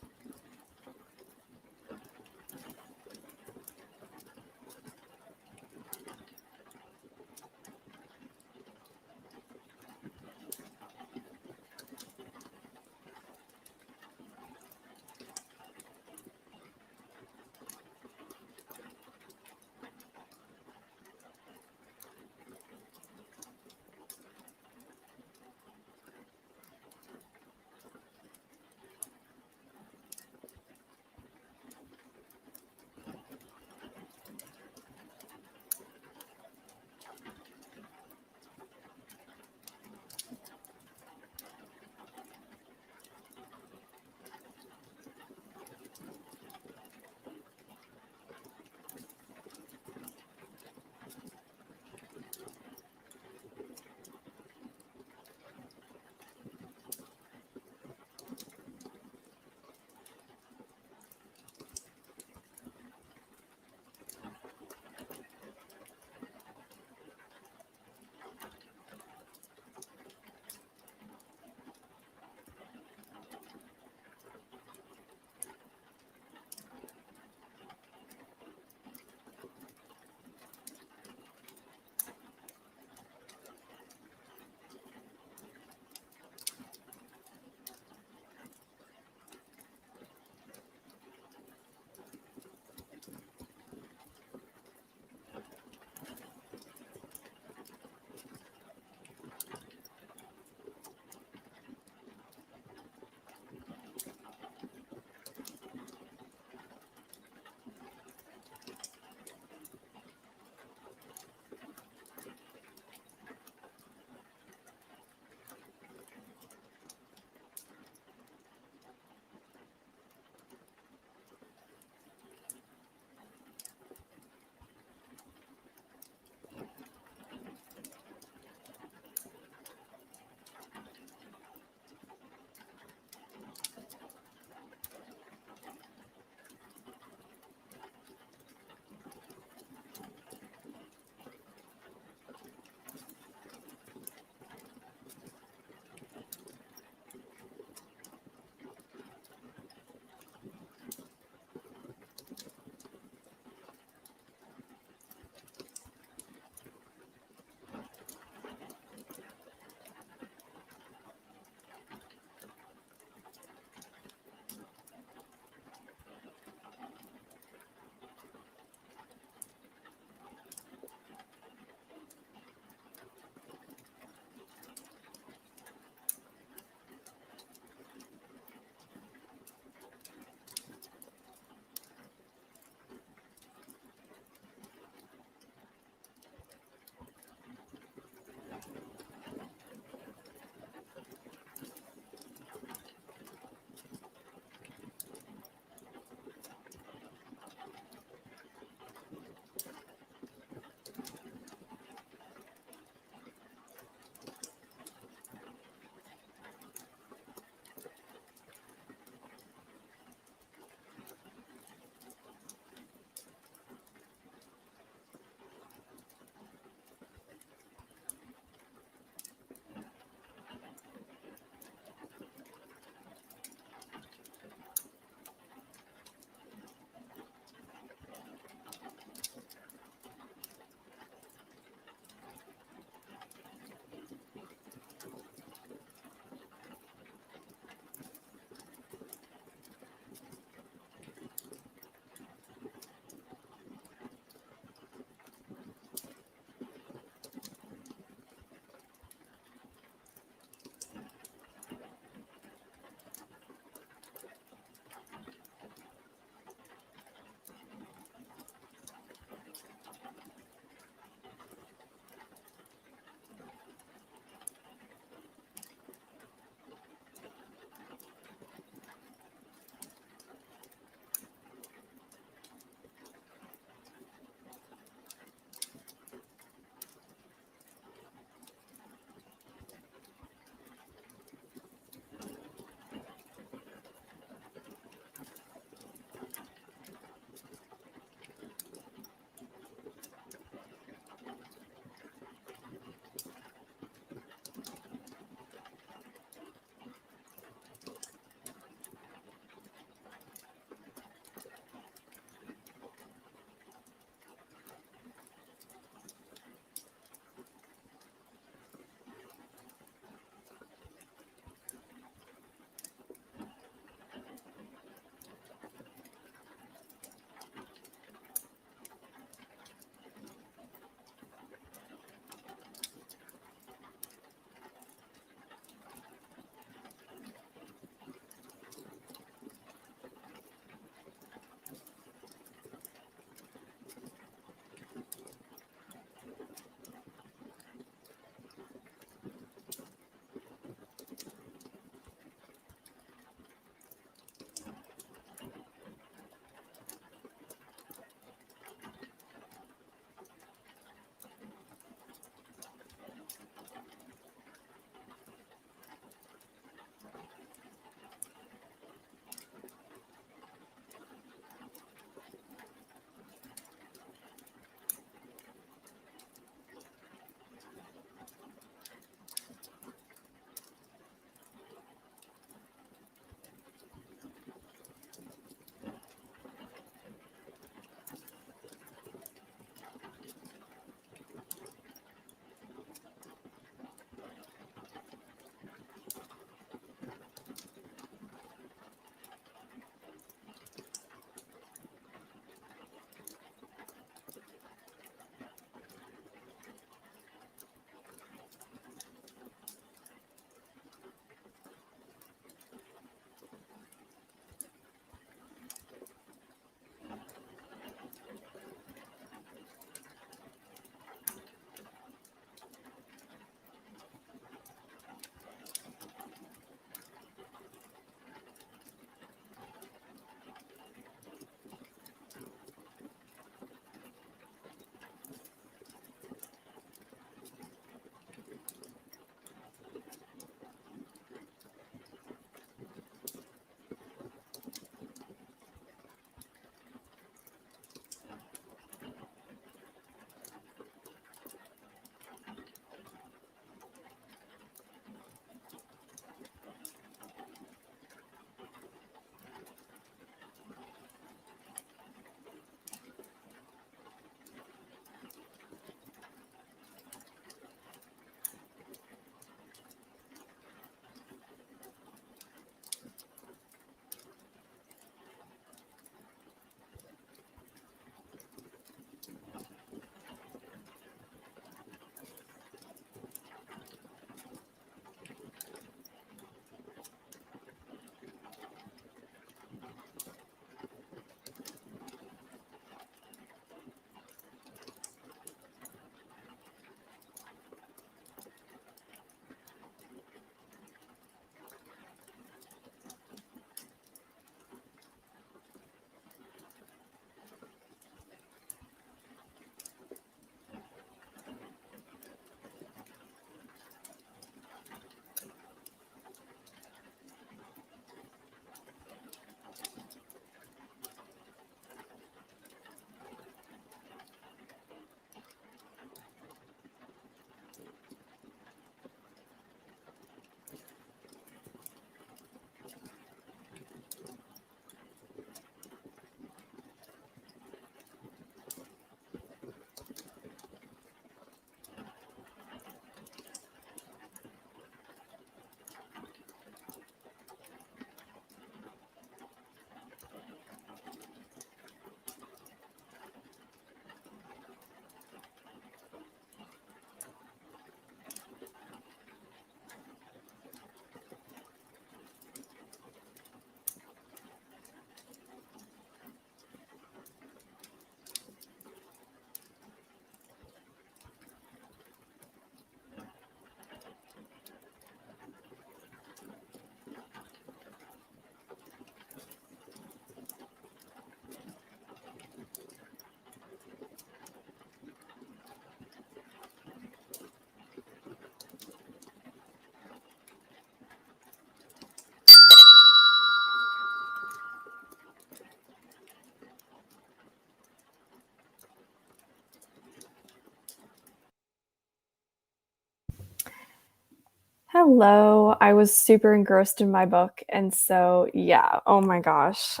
Hello. I was super engrossed in my book. And so, yeah, oh my gosh.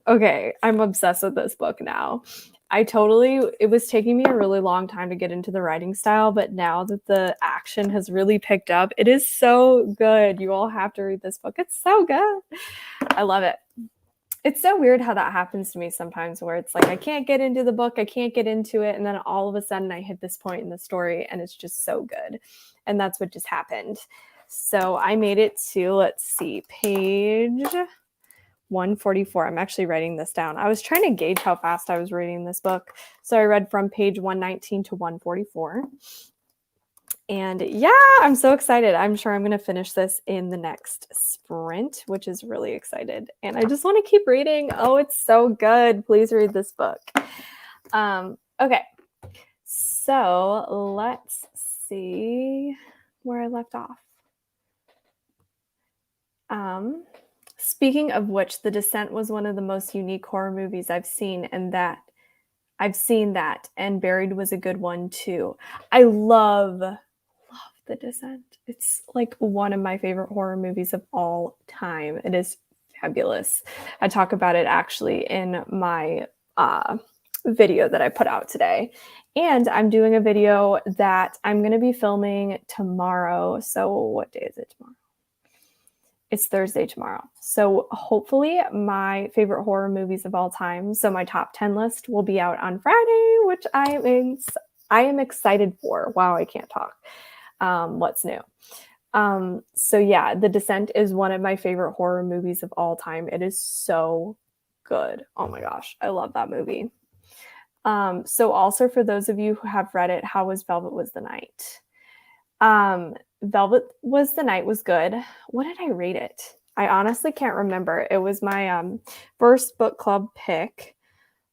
Okay, I'm obsessed with this book now. It was taking me a really long time to get into the writing style, but now that the action has really picked up, it is so good. You all have to read this book. It's so good. I love it. It's so weird how that happens to me sometimes where it's like I can't get into the book, I can't get into it, and then all of a sudden I hit this point in the story and it's just so good. And that's what just happened. So I made it to, let's see, page 144. I'm actually writing this down. I was trying to gauge how fast I was reading this book. So I read from page 119 to 144. And yeah, I'm so excited. I'm sure I'm going to finish this in the next sprint, which is really excited. And I just want to keep reading. Oh, it's so good. Please read this book. Okay, so let's see where I left off. Speaking of which, The Descent was one of the most unique horror movies I've seen, and Buried was a good one too. I love The Descent. It's like one of my favorite horror movies of all time. It is fabulous. I talk about it actually in my video that I put out today. And I'm doing a video that I'm going to be filming tomorrow. So what day is it tomorrow? It's Thursday tomorrow. So hopefully my favorite horror movies of all time, so my top 10 list will be out on Friday, which I am excited for. Wow, I can't talk. What's new? So yeah, The Descent is one of my favorite horror movies of all time. It is so good. Oh my gosh, I love that movie. So also for those of you who have read it, how was Velvet Was the Night? Velvet Was the Night was good. What did I rate it? I honestly can't remember. It was my first book club pick.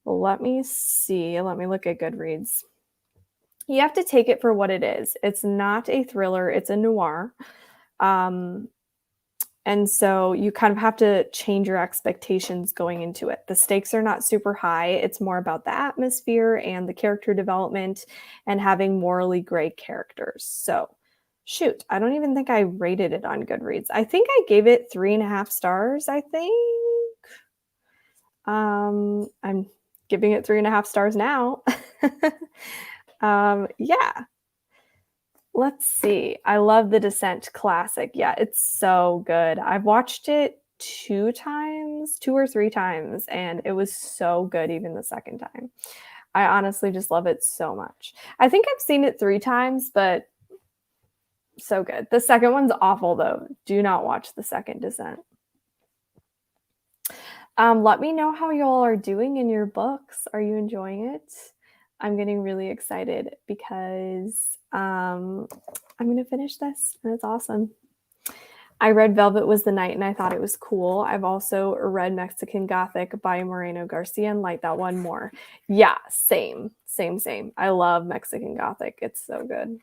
Let me see. Let me look at Goodreads. You have to take it for what it is. It's not a thriller. It's a noir. And so you kind of have to change your expectations going into it. The stakes are not super high. It's more about the atmosphere and the character development and having morally gray characters. So shoot, I don't even think I rated it on Goodreads. I think I gave it 3.5 stars, I think. I'm giving it 3.5 stars now. Yeah. Let's see. I love The Descent classic. Yeah, it's so good. I've watched it 2 or 3 times, and it was so good even the second time. I honestly just love it so much. I think I've seen it 3 times, but so good. The second one's awful though. Do not watch the second Descent. Let me know how y'all are doing in your books. Are you enjoying it? I'm getting really excited because I'm going to finish this, and it's awesome. I read Velvet Was the Night, and I thought it was cool. I've also read Mexican Gothic by Moreno Garcia and liked that one more. Yeah, same. I love Mexican Gothic. It's so good.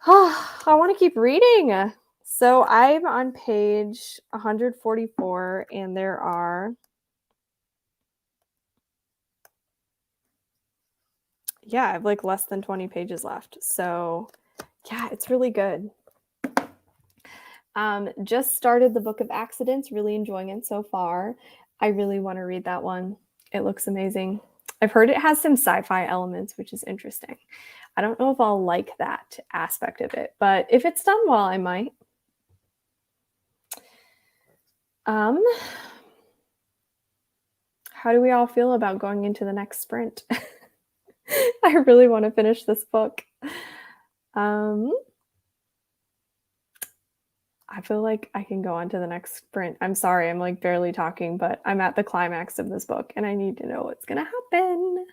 I want to keep reading. So I'm on page 144, and there are... yeah, I have like less than 20 pages left. So yeah, it's really good. Just started the Book of Accidents, really enjoying it so far. I really want to read that one. It looks amazing. I've heard it has some sci-fi elements, which is interesting. I don't know if I'll like that aspect of it, but if it's done well, I might. How do we all feel about going into the next sprint? I really want to finish this book. I feel like I can go on to the next sprint. I'm sorry, I'm like barely talking, but I'm at the climax of this book and I need to know what's going to happen.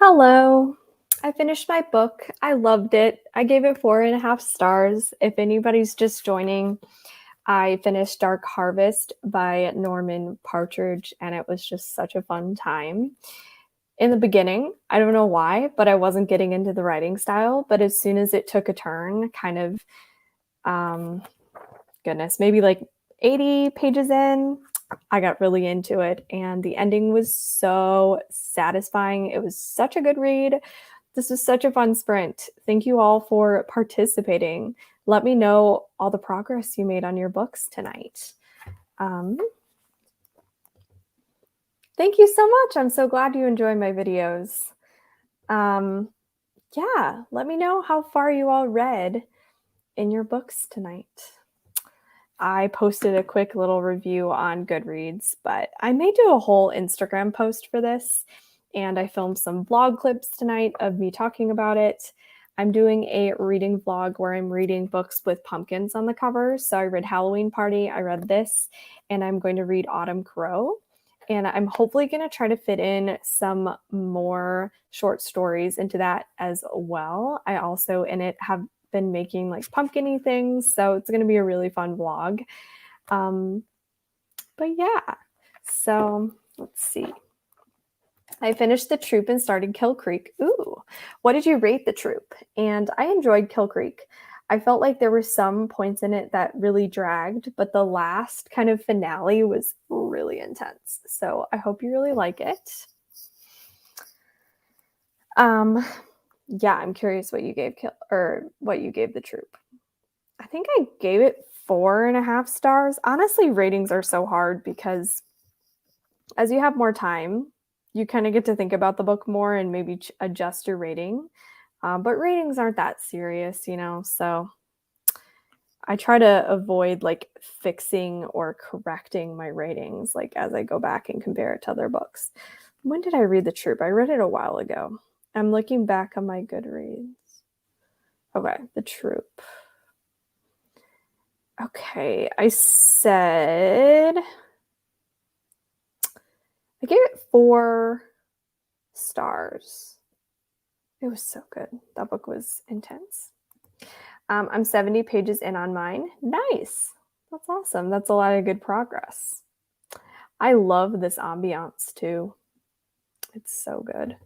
Hello. I finished my book. I loved it. I gave it 4.5 stars. If anybody's just joining, I finished Dark Harvest by Norman Partridge, and it was just such a fun time. In the beginning, I don't know why, but I wasn't getting into the writing style. But as soon as it took a turn, kind of, um, goodness, maybe like 80 pages in, I got really into it, and the ending was so satisfying. It was such a good read. This was such a fun sprint. Thank you all for participating. Let me know all the progress you made on your books tonight. Thank you so much. I'm so glad you enjoy my videos. Yeah, let me know how far you all read in your books tonight. I posted a quick little review on Goodreads, but I may do a whole Instagram post for this, and I filmed some vlog clips tonight of me talking about it. I'm doing a reading vlog where I'm reading books with pumpkins on the cover. So I read Halloween Party, I read this, and I'm going to read Autumn Crow. And I'm hopefully going to try to fit in some more short stories into that as well. I also in it have been making like pumpkin-y things, so it's going to be a really fun vlog. But yeah, so let's see. I finished The Troop and started Kill Creek. Ooh, what did you rate The Troop? And I enjoyed Kill Creek. I felt like there were some points in it that really dragged, but the last kind of finale was really intense. So I hope you really like it. Yeah, I'm curious what you gave The Troop. I think I gave it 4.5 stars. Honestly, ratings are so hard because as you have more time, you kind of get to think about the book more and maybe adjust your rating. But ratings aren't that serious, so I try to avoid like fixing or correcting my ratings like as I go back and compare it to other books. When did I read The Troop? I read it a while ago. I'm looking back on my Goodreads. Okay, The Troop. Okay, I gave it 4 stars. It was so good. That book was intense. I'm 70 pages in on mine. Nice. That's awesome. That's a lot of good progress. I love this Ambiance too. It's so good.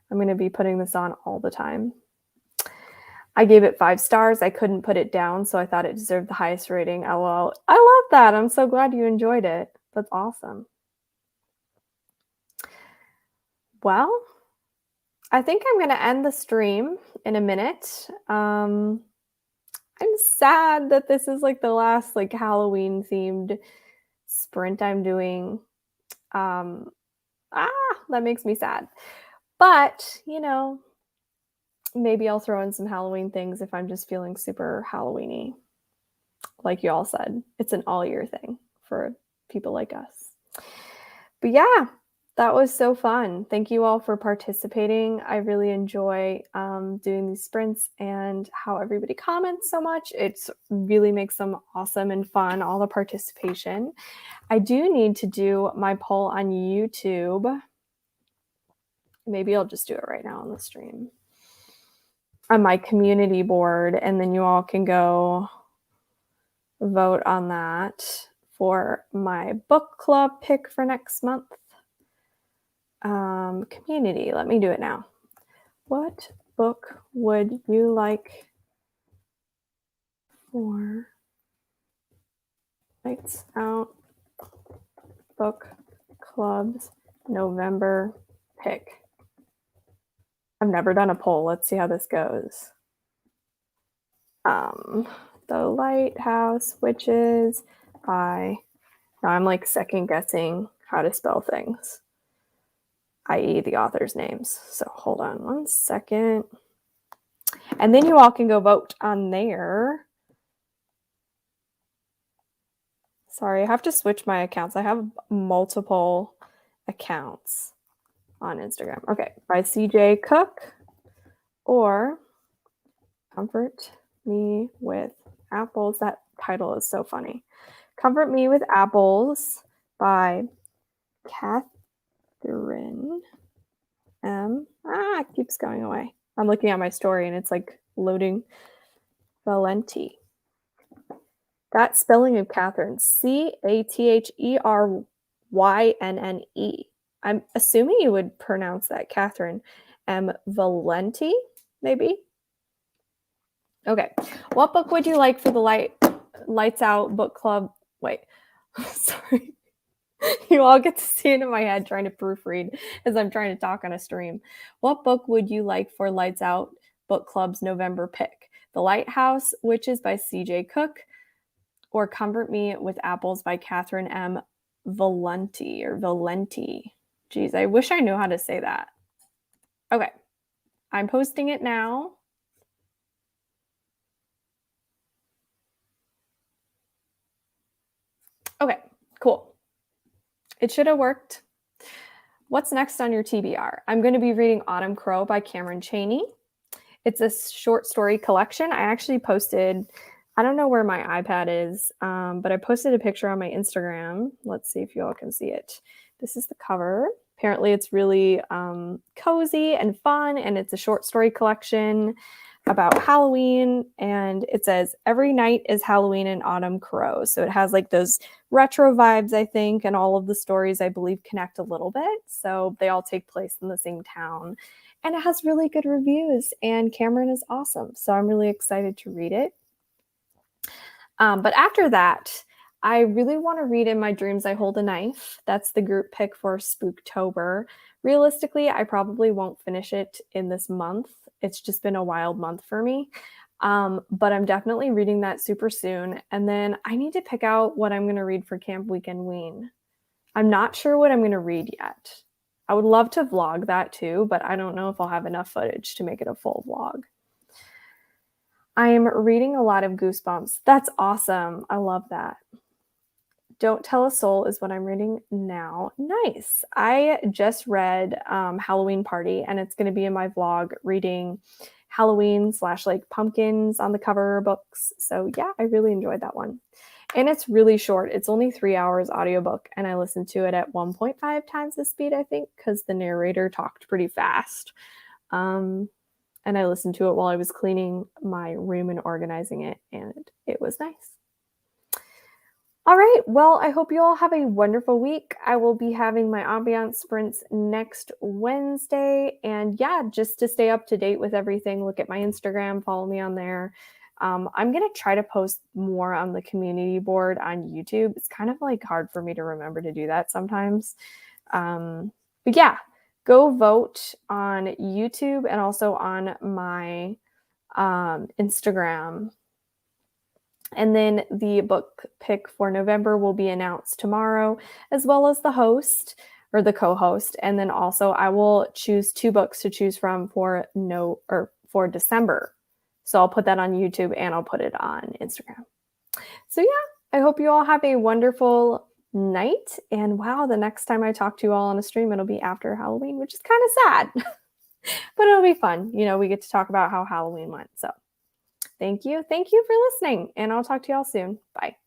I'm going to be putting this on all the time. I gave it 5 stars. I couldn't put it down, so I thought it deserved the highest rating. LOL. I love that. I'm so glad you enjoyed it. That's awesome. Well, I think I'm going to end the stream in a minute. I'm sad that this is like the last like Halloween themed sprint I'm doing. That makes me sad. But, maybe I'll throw in some Halloween things if I'm just feeling super Halloween-y. Like you all said, it's an all year thing for people like us. But yeah, that was so fun. Thank you all for participating. I really enjoy doing these sprints and how everybody comments so much. It really makes them awesome and fun, all the participation. I do need to do my poll on YouTube. Maybe I'll just do it right now on the stream. On my community board, and then you all can go vote on that for my book club pick for next month. Community, let me do it now. What book would you like for Lights Out Book Club's November pick? I've never done a poll. Let's see how this goes. The Lighthouse Witches by... Now I'm like second guessing how to spell things, i.e. the author's names. So hold on 1 second. And then you all can go vote on there. Sorry, I have to switch my accounts. I have multiple accounts on Instagram. Okay, by CJ Cook or Comfort Me with Apples. That title is so funny. Comfort Me with Apples by Catherine M. it keeps going away. I'm looking at my story and it's like loading. Valenti. That spelling of Catherine, Catherynne. I'm assuming you would pronounce that Catherine. Valenti, maybe? Okay. What book would you like for the Lights Out book club? Wait. Sorry. You all get to see it in my head trying to proofread as I'm trying to talk on a stream. What book would you like for Lights Out book club's November pick? The Lighthouse Witches by C.J. Cook, or Comfort Me with Apples by Catherine M. Valenti or Valenti. Geez, I wish I knew how to say that. Okay, I'm posting it now. Okay, cool. It should have worked. What's next on your TBR? I'm going to be reading Autumn Crow by Cameron Chaney. It's a short story collection. I actually posted, I don't know where my iPad is, but I posted a picture on my Instagram. Let's see if you all can see it. This is the cover. Apparently it's really cozy and fun, and it's a short story collection about Halloween, and it says, every night is Halloween in Autumn Crow. So it has like those retro vibes, I think, and all of the stories, I believe, connect a little bit. So they all take place in the same town. And it has really good reviews, and Cameron is awesome. So I'm really excited to read it. But after that, I really want to read In My Dreams I Hold a Knife. That's the group pick for Spooktober. Realistically, I probably won't finish it in this month. It's just been a wild month for me. But I'm definitely reading that super soon. And then I need to pick out what I'm going to read for Camp Weekend Ween. I'm not sure what I'm going to read yet. I would love to vlog that too, but I don't know if I'll have enough footage to make it a full vlog. I am reading a lot of Goosebumps. That's awesome. I love that. Don't Tell a Soul is what I'm reading now. Nice. I just read Halloween Party, and it's going to be in my vlog reading Halloween / like pumpkins on the cover books. So yeah, I really enjoyed that one. And it's really short. It's only 3 hours audiobook, and I listened to it at 1.5 times the speed, I think, because the narrator talked pretty fast. And I listened to it while I was cleaning my room and organizing it, and it was nice. All right, well, I hope you all have a wonderful week. I will be having my Ambiance sprints next Wednesday. And yeah, just to stay up to date with everything, look at my Instagram, follow me on there. I'm going to try to post more on the community board on YouTube. It's kind of like hard for me to remember to do that sometimes. But yeah, go vote on YouTube and also on my Instagram. And then the book pick for November will be announced tomorrow, as well as the host or the co-host. And then also I will choose 2 books to choose from for December. So I'll put that on YouTube and I'll put it on Instagram. So yeah, I hope you all have a wonderful night. And wow, the next time I talk to you all on a stream, it'll be after Halloween, which is kind of sad, but it'll be fun. You know, we get to talk about how Halloween went. So thank you. Thank you for listening, and I'll talk to you all soon. Bye.